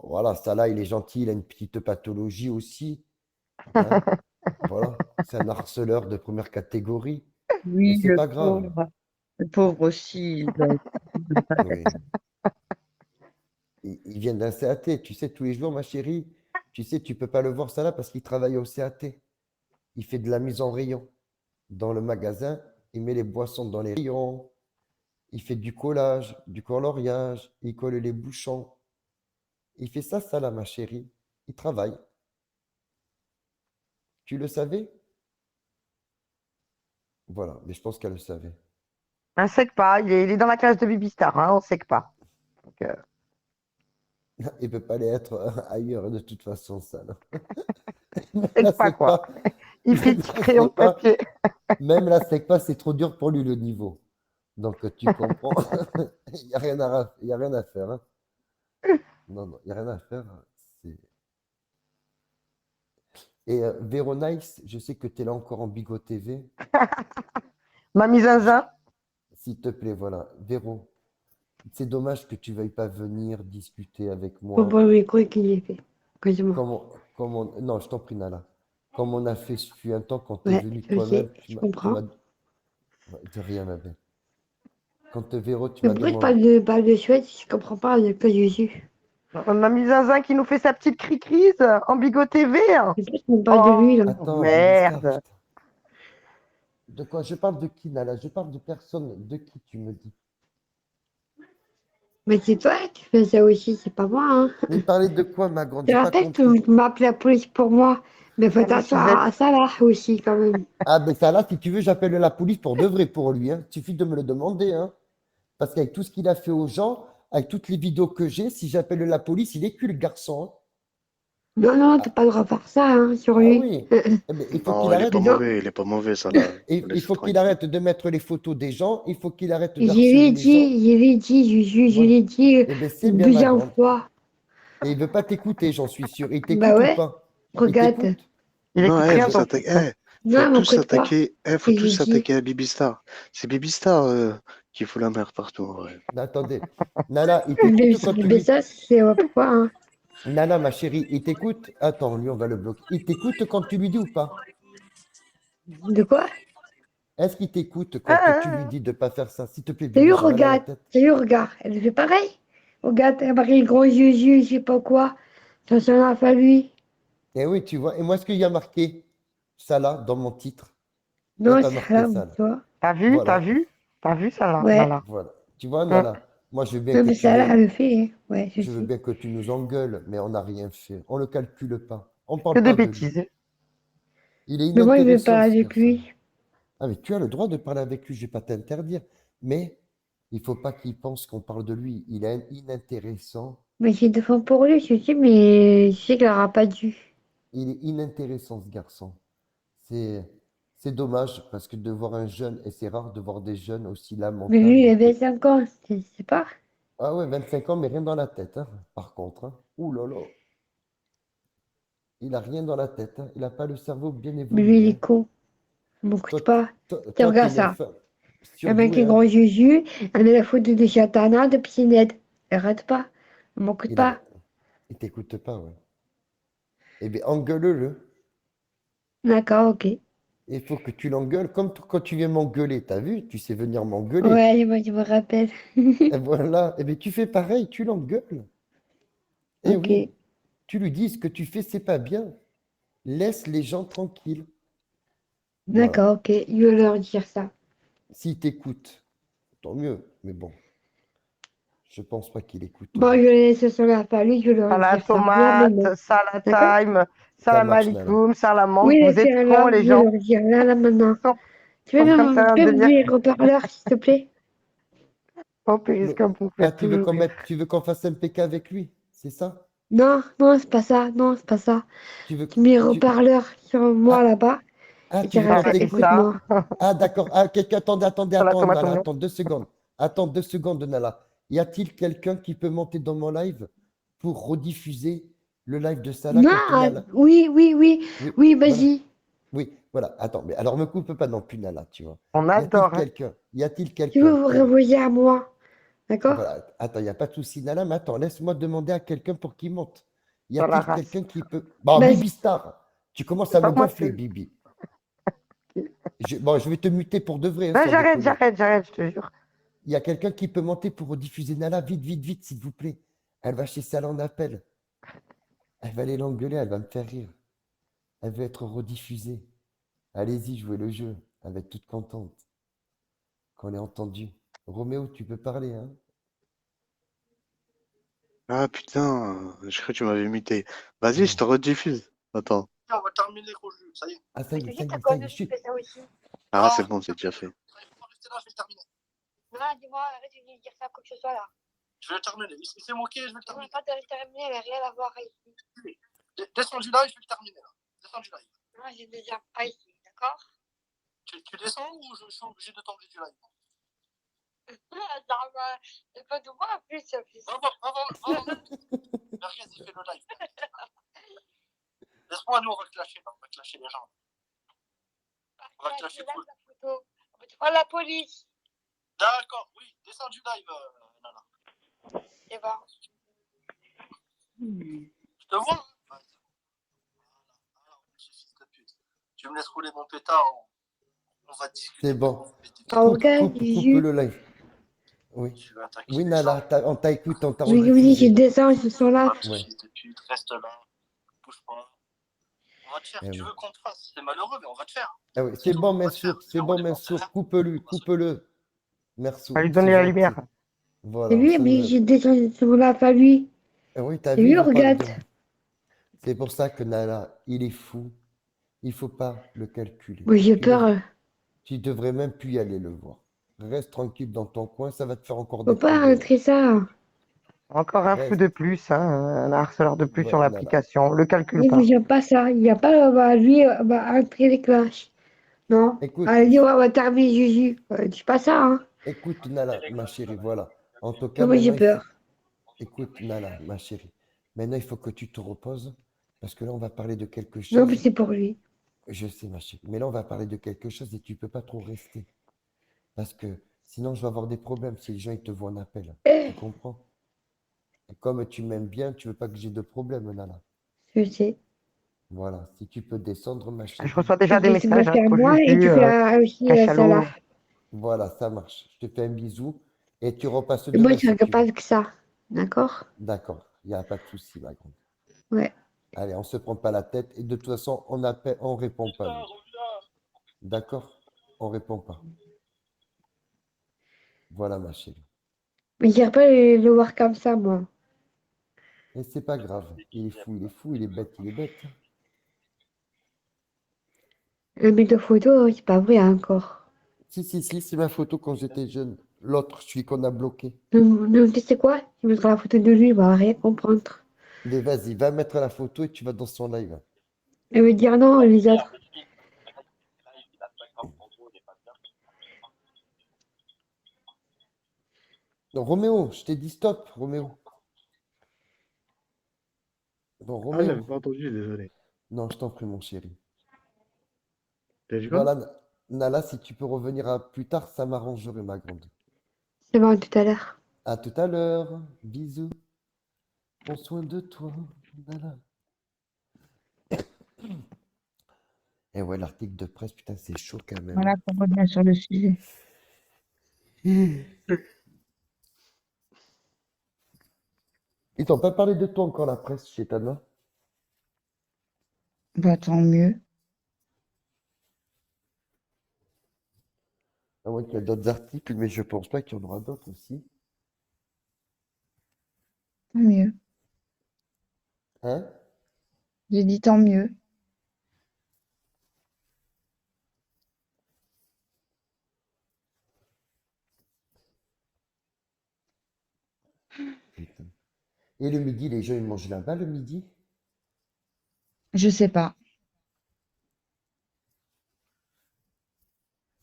voilà, Salah, il est gentil, il a une petite pathologie aussi. Hein. Voilà. C'est un harceleur de première catégorie. Mais Oui, c'est pas grave. le pauvre aussi. Oui. Il vient d'un CAT. Tu sais, tous les jours, ma chérie, tu sais, tu peux pas le voir, Salah, parce qu'il travaille au CAT. Il fait de la mise en rayon. Dans le magasin, il met les boissons dans les rayons. Il fait du collage, du coloriage. Il colle les bouchons. Il fait ça, Salah, ma chérie. Il travaille. Tu le savais? Voilà, mais je pense qu'elle le savait. On ne sait pas, il est dans la classe de Bibi Star, hein, on ne sait pas. Donc, Il ne peut pas aller être ailleurs de toute façon, Salah. on ne sait pas quoi. Il fait Même du la crayon de SECPA, papier. même la SECPA, c'est trop dur pour lui le niveau. Donc tu comprends, il n'y a rien à faire. Hein. Non, non, il n'y a rien à faire. c'est- Et Véronice, je sais que tu es là encore en Bigot TV. Mamie Zinzin. S'il te plaît, voilà. Véro, c'est dommage que tu ne veuilles pas venir discuter avec Faut moi. pas le micro qu'il ait fait. Quasiment. Non, je t'en prie, Nala. Comme on a fait ce fut un temps quand tu es Ouais, venu je toi-même, sais, je comprends. Ouais, de rien, ma belle. Quand Véro, tu Mais m'as pourquoi je demandé. parle de chouette si je comprends pas avec toi Jésus? Mamie Zinzin qui nous fait sa petite cri-crise en Bigot TV. Mais pourquoi tu me parles de lui, là? Oh, Attends, Bibistar, merde. putain. De quoi? Je parle de qui, Nala? Je parle de personne. De qui tu me dis? Mais c'est toi qui fais ça aussi, c'est pas moi, hein. Mais parler de quoi, ma grande? Je te J'ai pas rappelle que compris. tu m'as appelé la police pour moi. Mais fais Mamie attention Suzette. à ça là aussi, quand même. Ah, ben ça là, si tu veux, j'appelle la police pour de vrai pour lui. Hein. Il suffit de me le demander. Hein. Parce qu'avec tout ce qu'il a fait aux gens, avec toutes les vidéos que j'ai, si j'appelle la police, il est cul, le garçon. Hein. Non, non, t'as pas le droit de faire ça, hein, sur Ah lui. oui. Eh ben, il faut qu'il Non, il est arrête. pas Non, mauvais, il est pas mauvais, ça là. Il Laisse faut qu'il tranquille. arrête de mettre les photos des gens. Il faut qu'il arrête je d'harceler l'ai les gens. dit, je l'ai dit, je Voilà. l'ai dit Eh bien, c'est bien, ma plusieurs grande. fois. Et il veut pas t'écouter, j'en suis sûr. Il Bah t'écoute ou ouais, pas? Il regarde. t'écoute? Il Non, écoute il rien, faut ton s'attaquer. fils. Faut Non, tous m'écoute pas. s'attaquer. Faut Et tous j'ai dit, s'attaquer à Bibistar. C'est Bibistar qui fout la merde partout. Ouais. Attendez. Nala, il mais t'écoute quand tu mais lui. ça, c'est pourquoi, hein? Nala, ma chérie, il t'écoute? Attends, lui, on va le bloquer. Il t'écoute quand tu lui dis ou pas? De quoi? Est-ce qu'il t'écoute quand tu lui Ah, dis de ne pas faire ça? S'il te plaît, Salut, Bibi, j'ai mal à la regarde. tête. Salut, regarde. Elle fait pareil. Regarde, elle a les gros yeux, je sais pas quoi. Ça m'a fallu. Eh oui, tu vois. Et moi, est-ce qu'il y a marqué ça là dans mon titre? Il n'y a Non, pas c'est marqué là, ça là. t'as vu, Voilà, T'as vu ça là, ouais. Nala? voilà. Tu vois, Hum. Nala. Moi, je veux bien Non, que mais tu ça, là, viennes. elle le fait, hein. Ouais, je Je veux sais. bien que tu nous engueules, mais on n'a rien fait. On ne le calcule pas. On ne Que parle des pas de lui. bêtises. Il est Mais moi, il veut inintéressant, pas ce avec garçon. lui. Ah, mais tu as le droit de parler avec lui, je ne vais pas t'interdire. Mais il ne faut pas qu'il pense qu'on parle de lui. Il est inintéressant. Mais j'ai défends pour lui, je sais, mais je sais qu'il aura pas dû. Il est inintéressant, ce garçon. C'est, c'est dommage parce que de voir un jeune, et c'est rare de voir des jeunes aussi Mais lui, il lamentables. avait 5 ans, je sais pas. Ah ouais, 25 ans, mais rien dans la tête, hein, par contre. Hein. Ouh là là, il a rien dans la tête. Hein. Il n'a pas le cerveau bien Mais lui, il évolué. est Hein. con. Il m'écoute Toi, pas. toi, Tiens, t'es regarde une ça. femme Un mec surdouée. est Hein. gros Jésus, elle met la photo de Chatana, de Pinette. Arrête pas. Il m'écoute Il a, pas. il t'écoute pas, ouais. Eh bien, engueule-le. D'accord, ok. Il faut que tu l'engueules comme quand tu viens m'engueuler. T'as vu? Tu sais venir m'engueuler. Ouais, moi, je me rappelle. Et voilà. Eh bien, tu fais pareil, tu l'engueules. Eh oui, Ok. tu lui dis ce que tu fais, c'est pas bien. Laisse les gens tranquilles. Voilà. D'accord, ok. Je vais leur dire ça. S'il t'écoute, tant mieux. Mais bon, je pense pas qu'il Bon, écoutera. je vais laisser sur la famille, je vais leur Salade dire ça. Bien, mais non. tomate, salade D'accord? thyme, Ça salade marche, Nala. malicoum, salade Oui, menthe. les Vous êtes faire cons, là, les je vais gens. leur dire là, là, maintenant. Sont, Tu peux sont comme ça, un tu peux délire. me haut-parleur, s'il te plaît? Oh, puisque vous Ah, faites toujours rire. tu veux qu'on fasse un PK avec lui? C'est ça? Non, non, c'est pas ça. Non, c'est pas ça. Tu veux, Tu mets tu, haut-parleur sur moi ah, là-bas et tu tu veux qu'on Ça répètes, et t'écoute? ça. écoute-moi. Ah, d'accord. Ah, Salade tomate Nala, oignon. attends 2 secondes. Attends 2 secondes, Nala. Y a-t-il quelqu'un qui peut monter dans mon live pour rediffuser le live de Salah Non, quand Nala? oui, oui, oui, Oui, oui, voilà. vas-y. Oui, voilà. Attends, mais alors me coupe pas non plus, Nala, tu vois. On Y a-t-il adore, hein. quelqu'un? Y a-t-il Tu veux quelqu'un vous qui a... renvoyer à moi, d'accord? Voilà. Attends, il n'y a pas de souci, Nala, mais attends, laisse-moi demander à quelqu'un pour qu'il monte. Y Dans la a-t-il race. quelqu'un qui peut... Bon, Vas-y. Bibi Star, tu commences C'est à pas me moi gonfler, qui. Bibi. Bon, je vais te muter pour de vrai, hein, Non, sans j'arrête, déconner. j'arrête, j'arrête, je te jure. Il y a quelqu'un qui peut monter pour rediffuser Nala. Vite, vite, vite, s'il vous plaît. Elle va chez Salah en appel. Elle va aller l'engueuler, elle va me faire rire. Elle veut être rediffusée. Allez-y, jouez le jeu. Elle va être toute contente qu'on ait entendu. Roméo, tu peux parler, hein? Ah putain, je crois que tu m'avais muté. Vas-y, je Non. te rediffuse. Attends. Ah, ça y est, ça y t'as est, ça quoi y est, d'autre qui chut. fait ça aussi? Ah, c'est bon, c'est déjà fait. Non, dis-moi, arrête de dire ça, quoi que ce soit là. Je vais le terminer. Il s'est moqué, je vais le terminer. Pas de le terminer, elle n'a rien à voir ici. Descends du live, je vais le terminer là. Descends du live. Non, j'ai déjà pas ici, d'accord? Tu descends ou je suis obligé de tomber du live? Non, bah, c'est pas de moi en plus. Va voir. Rien, il fait le live. Laisse-moi, nous, on va te lâcher, là. On va te lâcher les gens. On va te lâcher cool. Tu prends la police. D'accord, oui. Descends du live, Nana. Et ben. Je te vois. Hein. Fils de pute. Tu me laisses rouler mon pétard, on va discuter. C'est bon. Ah, ok, Coupe le live. Oui. Tu vas attaquer Oui, les Nala, gens. on t'a écouté, on t'a mais comme dit, je rediffusé. descends, ils sont là. Pas de Ouais. fils de pute, reste là. Bouge pas. On va te faire. Eh Tu oui. veux qu'on te fasse. C'est malheureux, mais on va te faire. Ah oui, c'est bon, Mansour, c'est bon, On va te Mansour. faire. Coupe-le, coupe-le. On Merci, va lui c'est donner la gentil. lumière. C'est Voilà, lui, mais j'ai descendu sur la famille. Ah oui, t'as C'est vu, lui, il veut pas le regarde. donner. C'est pour ça que Nala, il est fou. Il faut pas le calculer. Moi, j'ai peur. Tu devrais même plus y aller le voir. Reste tranquille dans ton coin, ça va te faire encore Faut des pas problèmes. rentrer ça. Encore un fou Reste, de plus, hein, un harceleur de plus sur ouais, Nala. l'application. Le calcule Oui, mais pas. j'aime pas ça. Il n'y a pas, bah, lui, va entrer les clashes. Non. Écoute, Elle dit, ouais, on va terminer Jésus. Dis pas ça, hein. écoute, Nala, ma chérie, voilà. En tout Mais cas, moi, j'ai maintenant, il faut... peur. Écoute, Nala, ma chérie. Maintenant, il faut que tu te reposes, parce que là, on va parler de quelque Non, mais chose. c'est pour lui. Je sais, ma chérie. Mais là, on va parler de quelque chose et tu peux pas trop rester. Parce que sinon, je vais avoir des problèmes si les gens ils te voient en appel. Tu comprends? Et comme tu m'aimes bien, tu veux pas que j'ai de problème, Nala. Je sais. Voilà. Si tu peux descendre, ma Je chérie. reçois déjà des Tu me messages, hein, faire trop moi et Juju, tu fais aussi cachalot. Salah. Voilà, ça marche. Je te fais un bisou et tu repasses Et moi, demain je si regarde tu pas veux. avec ça. D'accord? D'accord. Il n'y a pas de souci, ma grande. Ouais. Allez, on se prend pas la tête et de toute façon, on appelle, on répond pas. Nous. D'accord? On répond pas. Voilà, ma chérie. Mais je dirais pas le voir comme ça, moi. Et c'est pas grave. Il est fou, il est fou, il est bête, il est bête. Le mec de photo, c'est pas vrai encore. Si, si, si, c'est ma photo quand j'étais jeune. L'autre, celui qu'on a bloqué. Non, non, tu sais quoi? Il mettra la photo de lui, il va rien comprendre. Mais vas-y, va mettre la photo et tu vas dans son live. Il va dire non, les autres. Non, Roméo, je t'ai dit stop, Roméo. Bon, Ah, j'avais Roméo. pas entendu, désolé. Non, je t'en prie, mon chéri. T'as dit quoi? Voilà, Nala, si tu peux revenir plus tard, ça m'arrangerait, ma grande. C'est bon, tout à l'heure. À tout à l'heure. Bisous. Prends soin de toi, Nala. Et ouais, l'article de presse, putain, c'est chaud quand même. Voilà, pour revenir sur le sujet. Ils t'ont pas parlé de toi encore, la presse, chez Tana? Bah, tant mieux. Ah ouais, qu'il y a d'autres articles, mais je pense pas qu'il y en aura d'autres aussi. Tant mieux. Hein? J'ai dit tant mieux. Putain. Et le midi, les gens, ils mangent là-bas le midi? Je sais pas.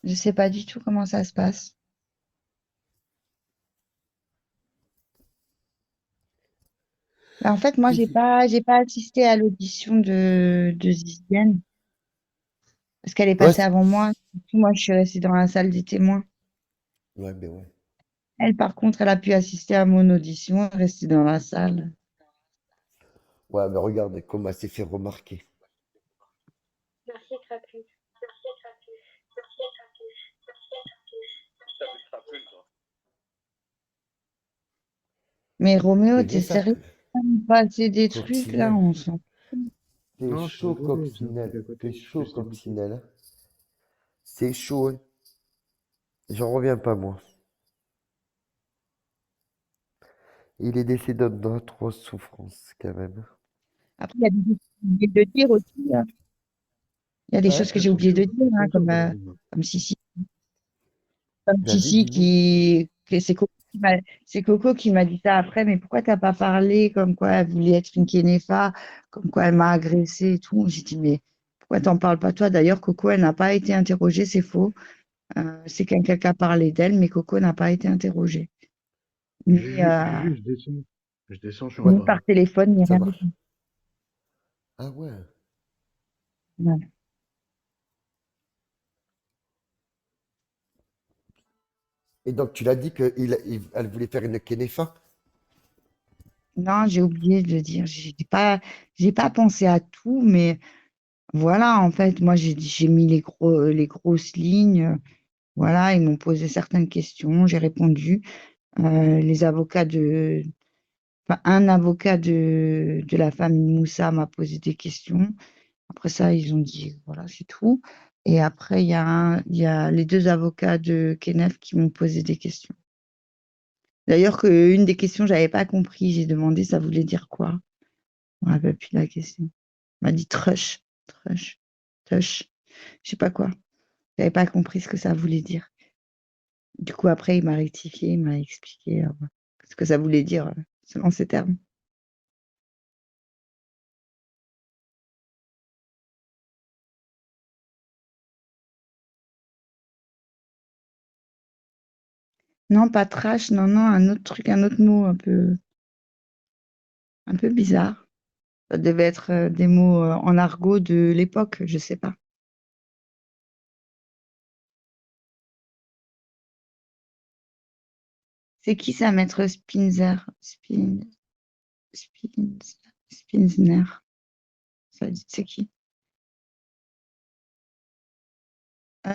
Je sais pas du tout comment ça se passe. Bah, en fait, moi, Qu'est-ce qui- j'ai pas assisté à l'audition de Ziziane parce qu'elle est Ouais, passée avant moi. Du coup, moi, je suis restée dans la salle des témoins. ouais, ben ouais. Elle, par contre, elle a pu assister à mon audition, rester dans la salle. Ouais, mais regarde comment elle s'est fait remarquer. Merci, Crapu. Mais Roméo, C'est t'es bien ça, sérieux? On va passer des trucs là, coccinelle. on s'en... T'es Non, je chaud, rigolais, j'ai un truc coccinelle. à T'es côté, chaud, j'essaie d'écouter. coccinelle. C'est chaud, hein. J'en reviens pas, moi. Il est décédé d'autres souffrances, quand même. Après, il y a des choses que j'ai oublié de dire aussi, hein. Il y a des Hein? choses que j'ai oublié de dire, hein, Dans la main. comme Sissi. Comme Vas-y, Sissi dis-moi. c'est Coco qui m'a dit ça après, mais pourquoi t'as pas parlé comme quoi elle voulait être une Kenefa, comme quoi elle m'a agressée et tout. J'ai dit, mais pourquoi t'en parles pas toi? D'ailleurs, Coco, elle n'a pas été interrogée, c'est faux. C'est quelqu'un qui a parlé d'elle, mais Coco n'a pas été interrogée. Ni, Juju, je descends. Je descends, je suis en Ouais, ni bas. par téléphone, ni ça rien du marche. tout. Ah ouais. Voilà. Et donc, tu l'as dit qu'elle voulait faire une Kenefa? Non, j'ai oublié de le dire. J'ai pas pensé à tout, mais voilà, en fait, moi, j'ai mis les grosses lignes. Voilà, ils m'ont posé certaines questions, j'ai répondu. Les avocats enfin, un avocat de la famille Moussa m'a posé des questions. Après ça, ils ont dit, voilà, c'est tout. Et après, il y a les deux avocats de Kenef qui m'ont posé des questions. D'ailleurs, une des questions, j'avais pas compris. J'ai demandé, ça voulait dire quoi? Je me rappelle plus de la question. Il m'a dit trush, tush, je sais pas quoi. J'avais pas compris ce que ça voulait dire. Du coup, après, il m'a rectifié, il m'a expliqué ce que ça voulait dire selon ces termes. Non, pas trash, non, non, un autre truc, un autre mot un peu bizarre. Ça devait être des mots en argot de l'époque, je sais pas. C'est qui ça, maître Spinzer? Spin, Spinzner. Ça dit, c'est qui? Euh,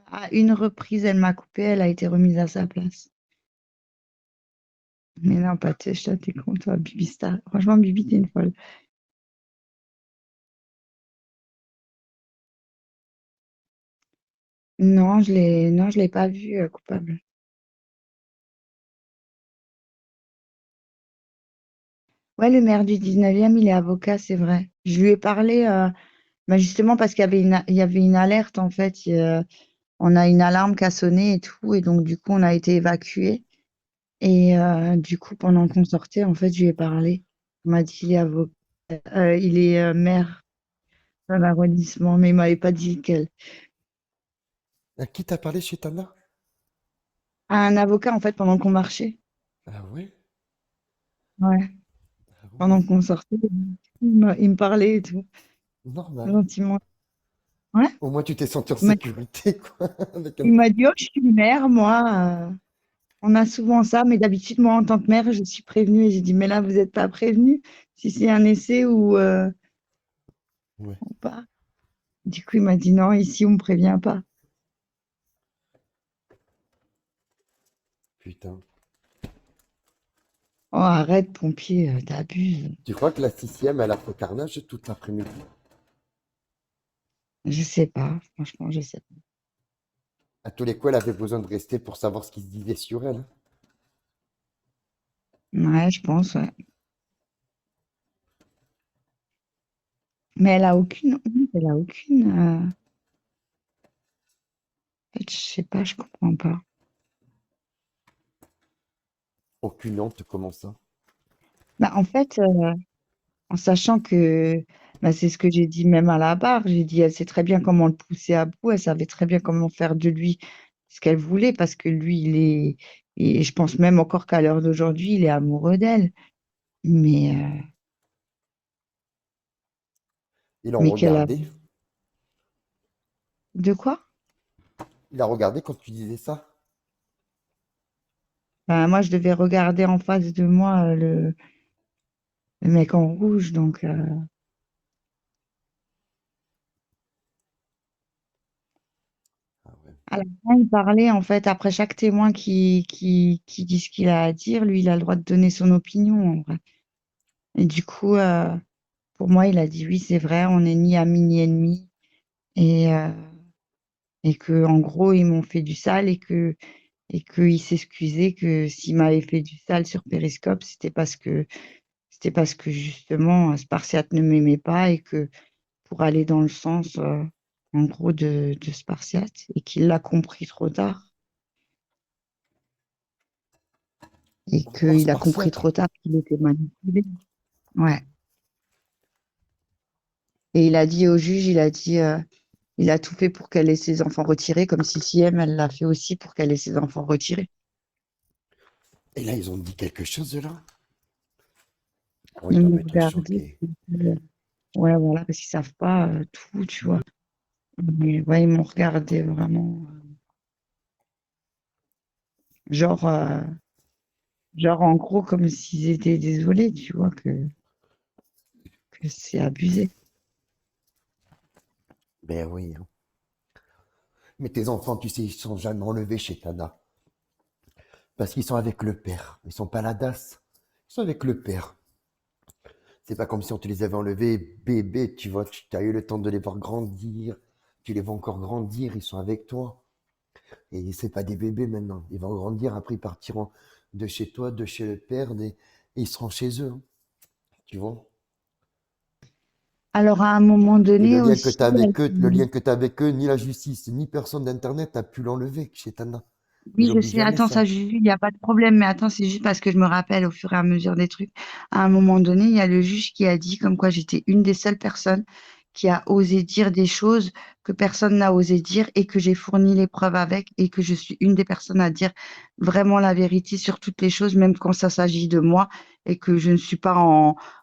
à une reprise, elle m'a coupé, elle a été remise à sa place. Mais non, pas je t'es con, toi, Bibi Star. Franchement, Bibi, t'es une folle. Non, je l'ai pas vu coupable. Ouais, le maire du 19e, il est avocat, c'est vrai. Je lui ai parlé, bah, justement parce il y avait une alerte, en fait. On a une alarme qui a sonné et tout, et donc du coup, on a été évacués. Et du coup, pendant qu'on sortait, en fait, je lui ai parlé. On m'a dit qu'il est avocat, il est maire d'un arrondissement, mais il m'avait pas dit lequel. À qui t'as parlé chez Tana? Un avocat, en fait, pendant qu'on marchait. Ah ouais? Ouais, Ah pendant ouais. qu'on sortait, il me parlait et tout, Normal. gentiment. Ouais. Au moins, tu t'es senti en Il m'a sécurité, quoi. Avec un... il m'a dit, oh, je suis maire, moi. On a souvent ça, mais d'habitude, moi, en tant que mère, je suis prévenue. Et j'ai dit, mais là, vous n'êtes pas prévenue si c'est un essai Ouais, ou pas. Du coup, il m'a dit, non, ici, on ne me prévient pas. putain. Oh, arrête, pompier, t'abuses. Tu crois que la 6e, elle a fait carnage toute l'après-midi? Je sais pas, franchement, je sais À tous les coups, elle avait besoin de rester pour savoir ce qui se disait sur elle. pas. Ouais, je pense, ouais. Mais elle a aucune honte, elle a aucune. En fait, je sais pas, je comprends pas. Aucune honte, comment ça? Bah, en fait, en sachant que, bah, c'est ce que j'ai dit même à la barre, j'ai dit, elle sait très bien comment le pousser à bout, elle savait très bien comment faire de lui ce qu'elle voulait, parce que lui, et je pense même encore qu'à l'heure d'aujourd'hui, il est amoureux d'elle. Mais, Ils ont mais qu'elle a. regardé. De quoi? Il a regardé quand tu disais ça. Bah, moi, je devais regarder en face de moi le mec en rouge, donc. Ah ouais. À la fin, il parlait, en fait, après chaque témoin qui dit ce qu'il a à dire, lui, il a le droit de donner son opinion, en vrai. Et du coup, pour moi, il a dit oui, c'est vrai, on n'est ni amis ni ennemis. Et, euh, et que, en gros, ils m'ont fait du sale et qu'il s'excusait que s'il m'avait fait du sale sur Periscope, c'était parce que justement, Spartiate ne m'aimait pas et que pour aller dans le sens, en gros, de Spartiate et qu'il l'a compris trop tard. Et Oh, qu'il a compris Spartiate. trop tard qu'il était manipulé. Ouais. Et il a dit au juge, il a tout fait pour qu'elle ait ses enfants retirés, comme si Siem, elle l'a fait aussi pour qu'elle ait ses enfants retirés. Et là, ils ont dit quelque chose de là? Oh, ils Ils doivent m'ont être regardé. choqués. Ouais, voilà, parce qu'ils savent pas tout, tu vois. Mais ouais, ils m'ont regardé vraiment, genre, genre en gros, comme s'ils étaient désolés, tu vois, que c'est abusé. Ben oui, hein. Mais tes enfants, tu sais, ils sont jamais enlevés chez Tana. Parce qu'ils sont avec le père. Ils sont pas la DAS. Ils sont avec le père. C'est pas comme si on te les avait enlevés bébés, tu vois. Tu as eu le temps de les voir grandir. Tu les vois encore grandir. Ils sont avec toi. Et c'est pas des bébés maintenant. Ils vont grandir. Après, ils partiront de chez toi, de chez le père. Et ils seront chez eux, hein. Tu vois. Alors, à un moment Et le donné lien que aussi, tu as avec eux, le lien que tu as avec eux, ni la justice, ni personne d'Internet n'a pu l'enlever chez Tana. oui, Il je oublie sais. jamais Attends, ça, ça. Juju, il n'y a pas de problème. Mais attends, c'est juste parce que je me rappelle au fur et à mesure des trucs. À un moment donné, il y a le juge qui a dit comme quoi j'étais une des seules personnes qui a osé dire des choses que personne n'a osé dire et que j'ai fourni les preuves avec et que je suis une des personnes à dire vraiment la vérité sur toutes les choses, même quand ça s'agit de moi et que je ne suis pas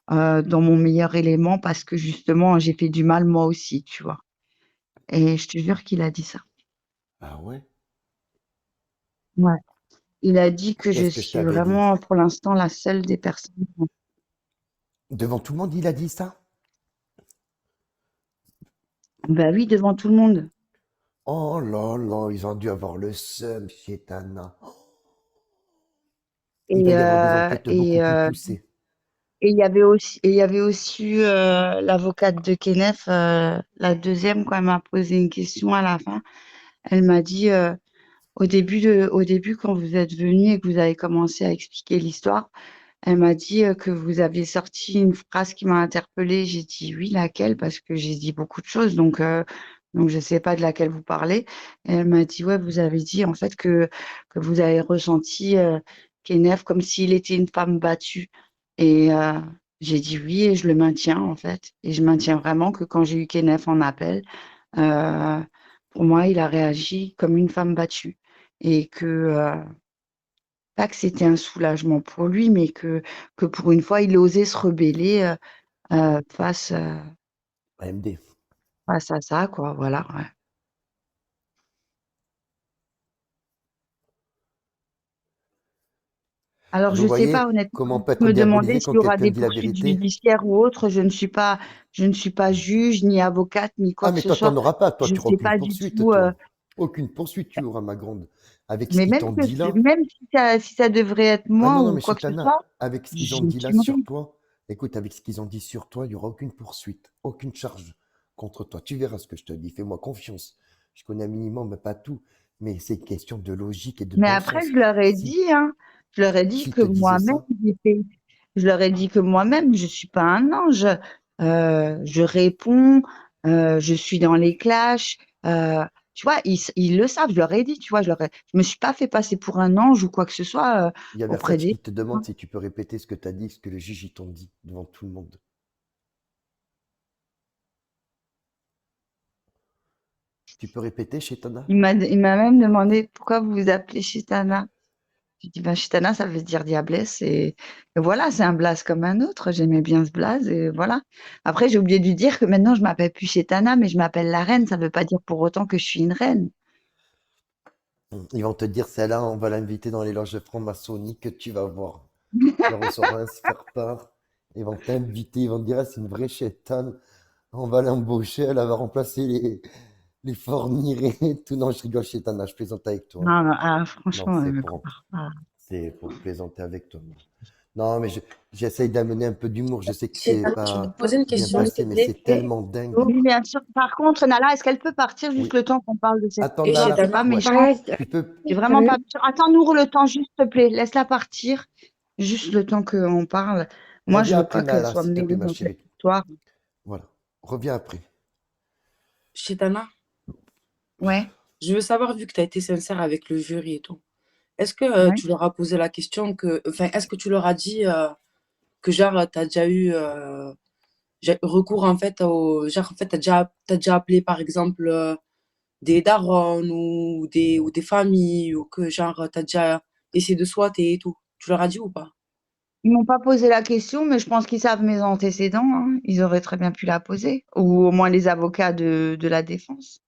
dans mon meilleur élément parce que justement, j'ai fait du mal moi aussi, tu vois. Et je te jure qu'il a dit ça. Ah ouais? Ouais. Il a dit que je Qu'est-ce que je suis t'avais dit? vraiment, pour l'instant, la seule des personnes. Devant tout le monde, il a dit ça? Bah oui, devant tout le monde. Oh là là, ils ont dû avoir le seum chez Tana. Il doit Et y avoir des euh, enquêtes beaucoup et plus euh, poussées. et il y avait aussi eu l'avocate de Kenneth, la deuxième, quand elle m'a posé une question à la fin. Elle m'a dit au début quand vous êtes venu et que vous avez commencé à expliquer l'histoire, Elle m'a dit que vous aviez sorti une phrase qui m'a interpellée. J'ai dit oui, laquelle? Parce que j'ai dit beaucoup de choses, donc je ne sais pas de laquelle vous parlez. Et elle m'a dit ouais, vous avez dit en fait que vous avez ressenti Kenef comme s'il était une femme battue. Et j'ai dit oui et je le maintiens en fait. Et je maintiens vraiment que quand j'ai eu Kenef en appel, euh, pour moi, il a réagi comme une femme battue et que pas que c'était un soulagement pour lui, mais que pour une fois, il osait se rebeller face, AMD. face à ça, quoi. Voilà. Ouais. Alors, Vous je sais pas, voyez honnêtement, comment on peut vous être me demandez diabolisé quand s'il y aura quelqu'un des dit la poursuites vérité? judiciaires ou autres. Je ne suis pas juge, ni avocate, ni quoi Ah, que mais ce toi, soit. t'en auras pas. Toi, Je tu auras sais aucune pas du poursuite, tout. toi. Aucune poursuite, tu auras, ma grande. Avec ce Mais qu'ils même t'ont dit là. même si ça devrait être Ah moi non, non, ou mais quoi que ce Chétana, soit, avec ce qu'ils ont dit là j'assumerai. sur toi, écoute, avec ce qu'ils ont dit sur toi, il n'y aura aucune poursuite, aucune charge contre toi. Tu verras ce que je te dis. Fais-moi confiance. Je connais un minimum, mais pas tout. Mais c'est une question de logique et de Mais bon après, sens. je leur ai Si, dit, hein, je leur ai dit s'ils que te disaient moi-même, ça, je leur ai dit que moi-même, je suis pas un ange. Je réponds, je suis dans les clashs. Tu vois, ils le savent. Je leur ai dit, tu vois, je me suis pas fait passer pour un ange ou quoi que ce soit il y a auprès Versace des. qui te demande si tu peux répéter ce que tu as dit, ce que les juges ils t'ont dit devant tout le monde. Tu peux répéter, Chétana? Il m'a même demandé pourquoi vous vous appelez Chitana. J'ai dit, ben, Chitana, ça veut dire diablesse. Et voilà, c'est un blaze comme un autre. J'aimais bien ce blaze. Et voilà. Après, j'ai oublié de lui dire que maintenant, je m'appelle plus Chitana, mais je m'appelle la reine. Ça ne veut pas dire pour autant que je suis une reine. Ils vont te dire, celle-là, on va l'inviter dans les loges de franc-maçonnerie que tu vas voir. Tu recevoir un faire-part. Ils vont t'inviter, ils vont te dire, ah, c'est une vraie chétane. On va l'embaucher, elle va remplacer les fournirés et tout. Non, je rigole, chétana, je plaisante avec toi. Non, non, Non, franchement, c'est me pour, compare pas. c'est pour plaisanter avec toi. Non, mais j'essaye d'amener un peu d'humour. Je sais que c'est Chétana, je vais te pas poser une bien question, s'il te passé, mais plaît. c'est tellement dingue. Oui, bien sûr. Par contre, Nala, est-ce qu'elle peut partir juste Oui. le temps qu'on parle de cette Attends, Et histoire? Nala, C'est pas Chétana, ouais, méchant. tu peux. C'est vraiment pas méchant. Attends-nous le temps, juste s'il te plaît. Laisse-la partir. Juste le temps qu'on parle. Moi, je Reviens veux après, pas qu'elle Nala, soit s'il te plaît, mêlée ma dans cette chérie. histoire. Voilà. Reviens après. Chétana, Ouais, je veux savoir, vu que tu as été sincère avec le jury et tout, est-ce que ouais. tu leur as posé la question enfin, est-ce que tu leur as dit que genre, tu as déjà eu recours en fait genre, en fait, t'as déjà appelé par exemple des darons ou des familles ou que genre, tu as déjà essayé de squatter et tout. Tu leur as dit ou pas? Ils m'ont pas posé la question, mais je pense qu'ils savent mes antécédents, hein. Ils auraient très bien pu la poser, ou au moins les avocats de la défense.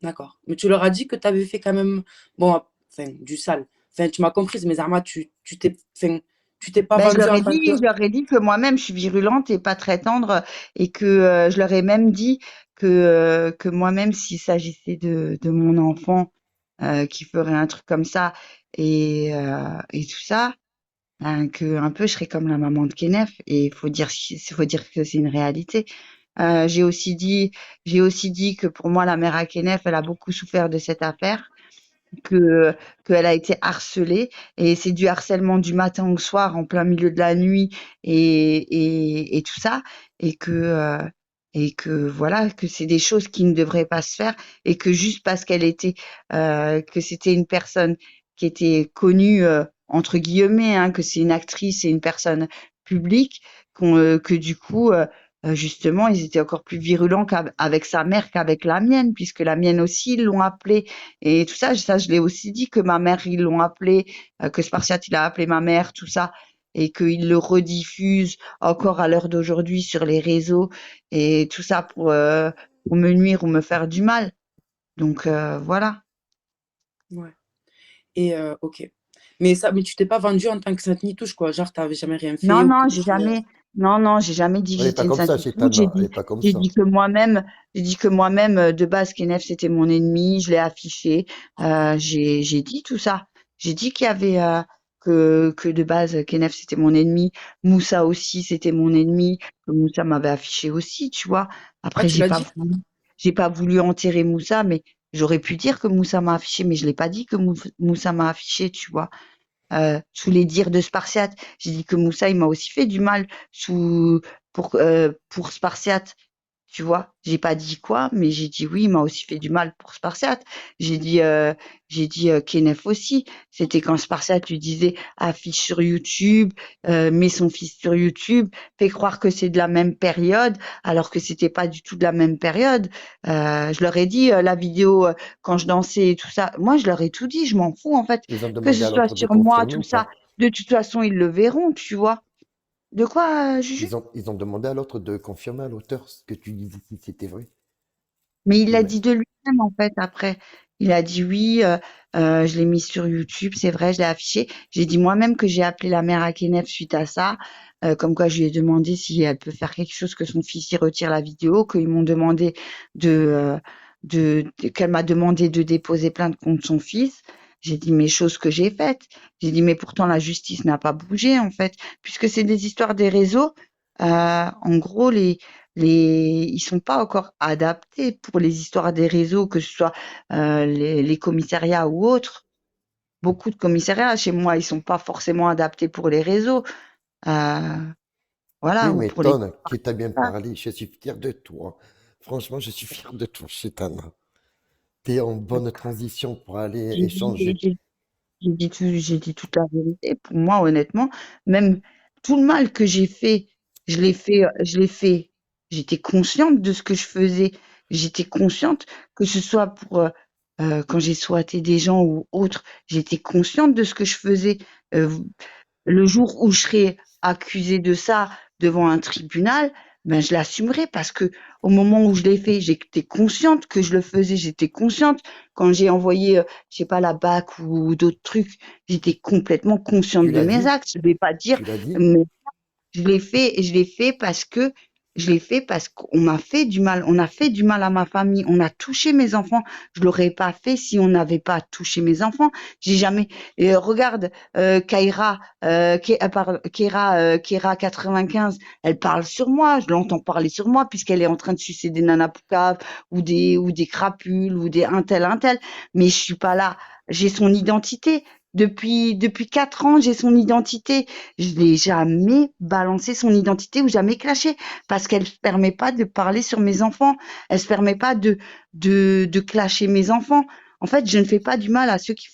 D'accord. Mais tu leur as dit que tu avais fait quand même, bon, enfin, du sale. Enfin, tu m'as comprise, mais Zarma, tu t'es, enfin, tu t'es pas Ben, vendue en tant que. je leur ai dit que moi-même je suis virulente et pas très tendre, et que je leur ai même dit que moi-même, s'il s'agissait de mon enfant qui ferait un truc comme ça et tout ça, ben, que un peu je serais comme la maman de Kenef. Et faut dire que c'est une réalité. J'ai aussi dit, j'ai aussi dit que pour moi, la mère à Kenef, elle a beaucoup souffert de cette affaire, que qu'elle a été harcelée et c'est du harcèlement du matin au soir, en plein milieu de la nuit et tout ça, et que voilà, que c'est des choses qui ne devraient pas se faire et que juste parce qu'elle était, que c'était une personne qui était connue entre guillemets, hein, que c'est une actrice et une personne publique, que du coup justement, ils étaient encore plus virulents qu'avec sa mère qu'avec la mienne, puisque la mienne aussi, ils l'ont appelée et tout ça. Ça, je l'ai aussi dit, que ma mère, ils l'ont appelé, que Spartiate, il a appelé ma mère, tout ça, et qu'ils le rediffusent encore à l'heure d'aujourd'hui sur les réseaux, et tout ça pour me nuire ou me faire du mal. Donc, voilà. Ouais. Et ok. Mais ça, mais tu t'es pas vendue en tant que sainte Nitouche, quoi. Genre, t'avais jamais rien fait Non, ou non, que tu. j'ai jamais dit que Elle n'est j'étais pas une comme ça, sainte Nitouche. Chétana. Elle n'est pas comme J'ai ça. dit que moi-même, de base, Kenef, c'était mon ennemi. Je l'ai affiché. J'ai dit tout ça. J'ai dit qu'il y avait, que de base, Kenef, c'était mon ennemi. Moussa aussi, c'était mon ennemi. Que Moussa m'avait affiché aussi, tu vois. Ah, Après, tu l'as dit? j'ai pas voulu enterrer Moussa, mais j'aurais pu dire que Moussa m'a affiché, mais je l'ai pas dit que Moussa m'a affiché, tu vois. sous les dires de Spartiate. J'ai dit que Moussa, il m'a aussi fait du mal pour Spartiate. Tu vois, j'ai pas dit quoi, mais j'ai dit oui, il m'a aussi fait du mal pour Spartiate. J'ai dit Kenneth aussi. C'était quand Spartiate lui disait affiche sur YouTube, mets son fils sur YouTube, fait croire que c'est de la même période, alors que c'était pas du tout de la même période. Je leur ai dit la vidéo quand je dansais et tout ça. Moi, je leur ai tout dit. Je m'en fous en fait, Ils ont que demandé ce à soit l'autre de sur moi, confirmer tout ou ça. pas? De toute façon, ils le verront, tu vois. De quoi, Juju? Ils ont demandé à l'autre de confirmer à l'auteur ce que tu disais si c'était vrai. Mais il l'a Mais dit de lui-même, en fait, après. Il a dit oui, je l'ai mis sur YouTube, c'est vrai, je l'ai affiché. J'ai dit moi-même que j'ai appelé la mère à Kenneth suite à ça, comme quoi je lui ai demandé si elle peut faire quelque chose que son fils y retire la vidéo, qu'ils m'ont demandé qu'elle m'a demandé de déposer plainte contre son fils. J'ai dit mais chose que j'ai faite. J'ai dit mais pourtant la justice n'a pas bougé en fait, puisque c'est des histoires des réseaux. En gros ils sont pas encore adaptés pour les histoires des réseaux, que ce soit les commissariats ou autres. Beaucoup de commissariats chez moi, ils sont pas forcément adaptés pour les réseaux, voilà, tu ou pour les. m'étonnes que tu as bien parlé. Je suis fier de toi. Franchement, je suis fier de toi, Chétana. Tu es en bonne transition pour aller J'ai dit, échanger. j'ai dit toute la vérité. Pour moi, honnêtement, même tout le mal que j'ai fait, je l'ai fait. J'étais consciente de ce que je faisais. J'étais consciente que ce soit pour quand j'ai soigné des gens ou autre, j'étais consciente de ce que je faisais. Euh, le jour où je serai accusée de ça devant un tribunal, ben je l'assumerai parce que au moment où je l'ai fait, j'étais consciente que je le faisais, j'étais consciente quand j'ai envoyé, je sais pas, la BAC ou d'autres trucs, j'étais complètement consciente Tu de l'as mes dit? actes. Je vais pas dire, Tu l'as dit? mais je l'ai fait parce qu'on m'a fait du mal. On a fait du mal à ma famille. On a touché mes enfants. Je l'aurais pas fait si on n'avait pas touché mes enfants. J'ai jamais. Regarde, Kaira, Kaira 95, elle parle sur moi. Je l'entends parler sur moi puisqu'elle est en train de sucer des nanas poucaves ou des crapules ou des un tel. Mais je suis pas là. J'ai son identité. Depuis 4 ans, j'ai son identité. Je l'ai jamais balancé son identité ou jamais clashé parce qu'elle se permet pas de parler sur mes enfants. Elle se permet pas de clasher mes enfants. En fait, je ne fais pas du mal à ceux qui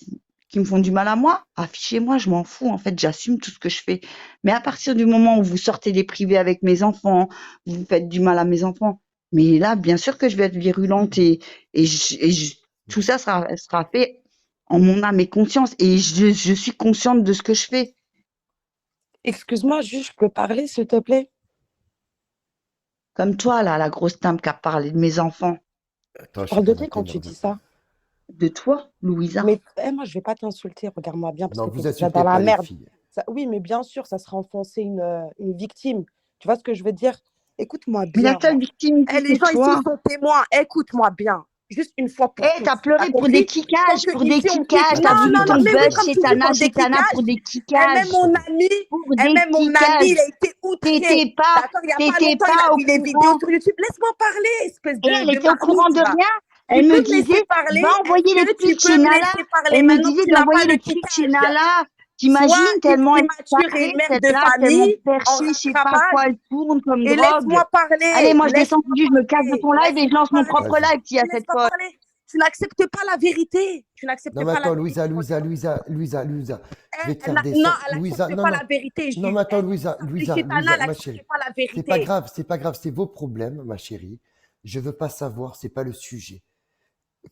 me font du mal à moi. Affichez-moi, je m'en fous. En fait, j'assume tout ce que je fais. Mais à partir du moment où vous sortez des privés avec mes enfants, vous faites du mal à mes enfants. Mais là, bien sûr que je vais être virulente tout ça sera fait en mon âme et conscience. Et je suis consciente de ce que je fais. Excuse-moi, juste, je peux parler, s'il te plaît? Comme toi, là, la grosse timbre qui a parlé de mes enfants. Attends, Tu parles de Chétana, qui quand tu t'énerve dis pas. ça? De toi, Louisa. Mais moi, je vais pas t'insulter, regarde-moi bien, parce Non, que tu es vous déjà dans insultez la pas les merde. filles. Oui, mais bien sûr, ça sera enfoncer une victime. Tu vois ce que je veux dire? Écoute-moi Mais la bien, seule moi. victime, Les c'est gens ici toi. sont témoins. Écoute-moi bien. Juste une fois pour toutes. T'as T'as pleuré pour des compris? Tant kickages, que pour des ici on kick. kickages. Non, T'as Attends, voulu non, non, ton Chétana, mais oui, buzz comme Chétana. toujours pour des Chétana, kickages. pour des Et même kickages. mon Attends. ami, Pour des kickages. il a été outré. T'étais pas, D'accord, il n'y a pas t'étais longtemps, il pas a au vu les vidéos courant. sur YouTube. Laisse-moi parler, espèce Et elle de était au courant marmoute, de va. rien. Tu Elle peux me me laisser disait, parler? va envoyer Est-ce les que tu tweets peux chez me Nala. laisser parler Elle me maintenant que disait tu n'as pas d'envoyer le les tweets chez kickage? Nala. Sois T'imagines tellement elle est immature et tarée, mère de celle-là, tellement famille en perchée, je sais pas rattrapage quoi elle tourne comme et drogue. laisse-moi Allez, parler. moi je descends Laisse-moi du, je me casse de parler. ton live et je Laisse-moi lance mon parler. propre Vas-y. live s'il y a cette Laisse-moi fois. parler. Tu n'acceptes pas la vérité. Tu Non, n'acceptes mais pas la attends, vérité. Louisa. Je vais te Elle faire non, descendre. elle Louisa, n'accepte non, pas non. la vérité. Non, mais attends, Chétana, elle ma chérie. n'accepte pas la C'est pas vérité. grave, c'est pas grave, c'est vos problèmes, ma chérie. Je veux pas savoir, c'est pas le sujet.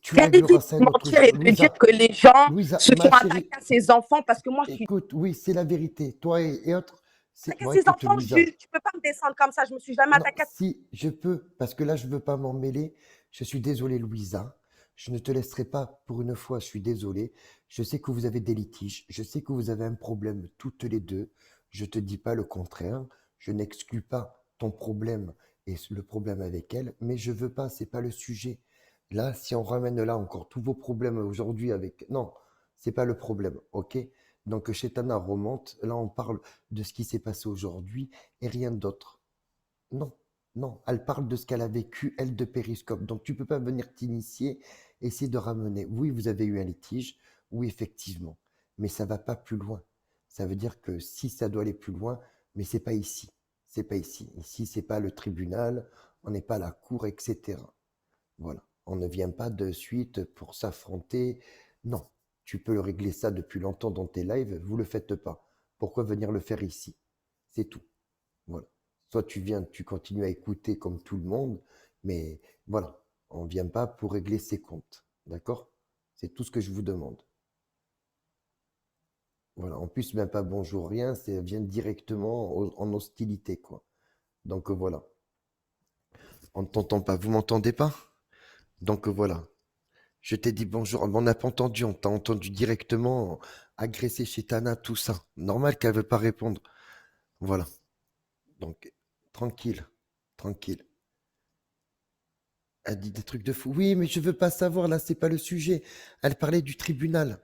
Tu Elle régleras évite ça de un autre mentir jour. et de dire que les gens se sont Ma attaqués chérie, à ses enfants parce que moi, je suis écoute, oui, c'est la vérité. Toi et autres, c'est. attaquée à Bon, ses écoute, enfants, Louisa. tu peux pas me descendre comme ça. Je me suis jamais Non, attaquée à... si, je peux, parce que là, je veux pas m'en mêler. Je suis désolé, Louisa. Je ne te laisserai pas pour une fois, je suis désolé. Je sais que vous avez des litiges, je sais que vous avez un problème toutes les deux. Je te dis pas le contraire. Je n'exclus pas ton problème et le problème avec elle, mais je veux pas, c'est pas le sujet. Là, si on ramène là encore tous vos problèmes aujourd'hui avec... Non, c'est pas le problème, ok? Donc, Chétana remonte. Là, on parle de ce qui s'est passé aujourd'hui et rien d'autre. Non, non, elle parle de ce qu'elle a vécu, elle, de Périscope. Donc, tu peux pas venir t'initier, essayer de ramener. Oui, vous avez eu un litige, oui, effectivement, mais ça va pas plus loin. Ça veut dire que si ça doit aller plus loin, mais c'est pas ici. C'est pas ici. Ici, c'est pas le tribunal, on n'est pas à la cour, etc. Voilà. On ne vient pas de suite pour s'affronter. Non. Tu peux régler ça depuis longtemps dans tes lives, vous le faites pas. Pourquoi venir le faire ici? C'est tout. Voilà. Soit tu viens, tu continues à écouter comme tout le monde, mais voilà. On ne vient pas pour régler ses comptes. D'accord? C'est tout ce que je vous demande. Voilà. En plus, même pas bonjour, rien, ça vient directement en hostilité, quoi. Donc voilà. On ne t'entend pas. Vous m'entendez pas? Donc voilà. Je t'ai dit bonjour. On n'a pas entendu. On t'a entendu directement agresser chez Tana, tout ça. Normal qu'elle ne veut pas répondre. Voilà. Donc, tranquille. Tranquille. Elle dit des trucs de fou. Oui, mais je veux pas savoir. Là, c'est pas le sujet. Elle parlait du tribunal.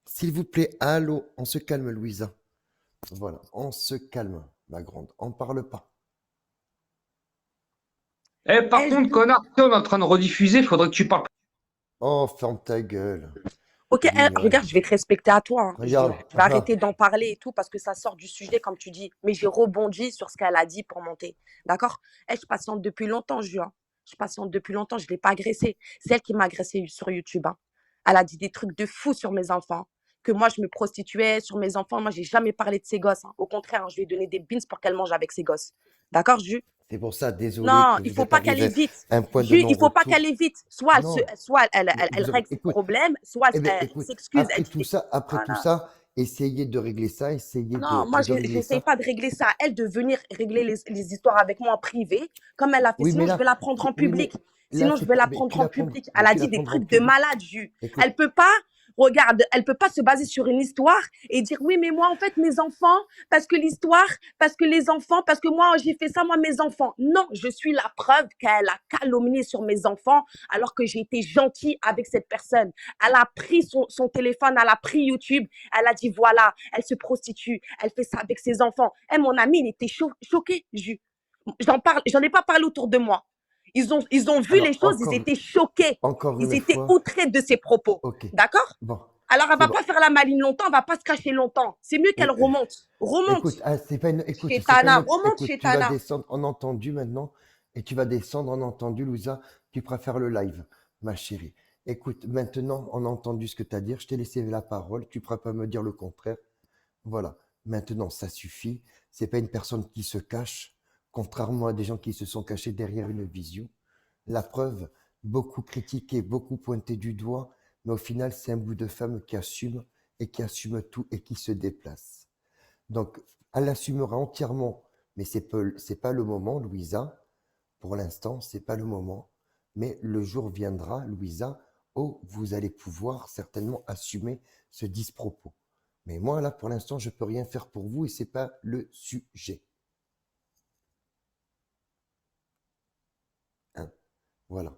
S'il vous plaît, allô. On se calme, Louisa. Voilà. On se calme, ma grande. On parle pas. Eh, par Elle, contre, connard, tu sais, on est en train de rediffuser, faudrait que tu parles. Oh, ferme ta gueule. ok, L'ignorant. regarde, je vais te respecter à toi. Hein. Regarde. Je vais arrêter d'en parler et tout parce que ça sort du sujet, comme tu dis. Mais j'ai rebondi sur ce qu'elle a dit pour monter. D'accord? Elle, je patiente depuis longtemps, Jules. Je patiente depuis longtemps, je ne l'ai pas agressée. C'est elle qui m'a agressée sur YouTube. Hein. Elle a dit des trucs de fou sur mes enfants. Que moi, je me prostituais sur mes enfants. Moi, je n'ai jamais parlé de ses gosses. Hein. Au contraire, hein, je lui ai donné des beans pour qu'elle mange avec ses gosses. D'accord, Jules? C'est pour ça, désolé Non, que il vous faut êtes pas qu'elle arrivé évite. à un point de Il faut pas non-retour. qu'elle évite. Soit Non, elle vous aurez, règle ses écoute, problèmes, soit eh bien, elle écoute, s'excuse. après tout Voilà. ça, essayez de régler ça, essayez Non, moi, de régler j'essaye ça. pas de régler ça. Elle de venir régler les histoires avec moi en privé, comme elle l'a fait. Oui, mais Sinon, je vais là, la prendre en oui, public. mais là, Sinon, je c'est vais pas, la mais tu prendre en la prends, public. mais Elle a tu la dit des prendras en trucs de public. malade, Jus. Écoute, Elle peut pas, regarde, elle peut pas se baser sur une histoire et dire oui, mais moi, en fait, mes enfants, parce que l'histoire, parce que les enfants, parce que moi, j'ai fait ça, moi, mes enfants. Non, je suis la preuve qu'elle a calomnié sur mes enfants alors que j'ai été gentille avec cette personne. Elle a pris son téléphone, elle a pris YouTube, elle a dit voilà, elle se prostitue, elle fait ça avec ses enfants. Et mon ami, il était choqué, Jus. J'en ai pas parlé autour de moi. Ils ont vu les alors, choses, ils étaient choqués. encore Ils une étaient fois, outrés de ses propos. ok, D'accord? bon, Alors, elle c'est va bon. pas faire la maline longtemps, elle va pas se cacher longtemps. C'est mieux qu'elle Euh, remonte. Écoute, Remonte. c'est pas une, écoute, Chez c'est pas Tana. une, Remonte écoute, chez tu vas Tana. descendre en entendu maintenant, et tu vas descendre en entendu, Louisa, tu préfères le live, ma chérie. Écoute, maintenant, on a entendu ce que tu as à dire, je t'ai laissé la parole, tu ne pourras pas me dire le contraire. Voilà, maintenant, ça suffit. C'est pas une personne qui se cache, contrairement à des gens qui se sont cachés derrière une vision. La preuve, beaucoup critiqué, beaucoup pointé du doigt, mais au final, c'est un bout de femme qui assume et qui assume tout et qui se déplace. Donc, elle assumera entièrement, mais c'est pas le moment, Louisa. Pour l'instant, c'est pas le moment. Mais le jour viendra, Louisa, où vous allez pouvoir certainement assumer ce dispropos. Mais moi, là, pour l'instant, je peux rien faire pour vous et c'est pas le sujet. Hein, voilà.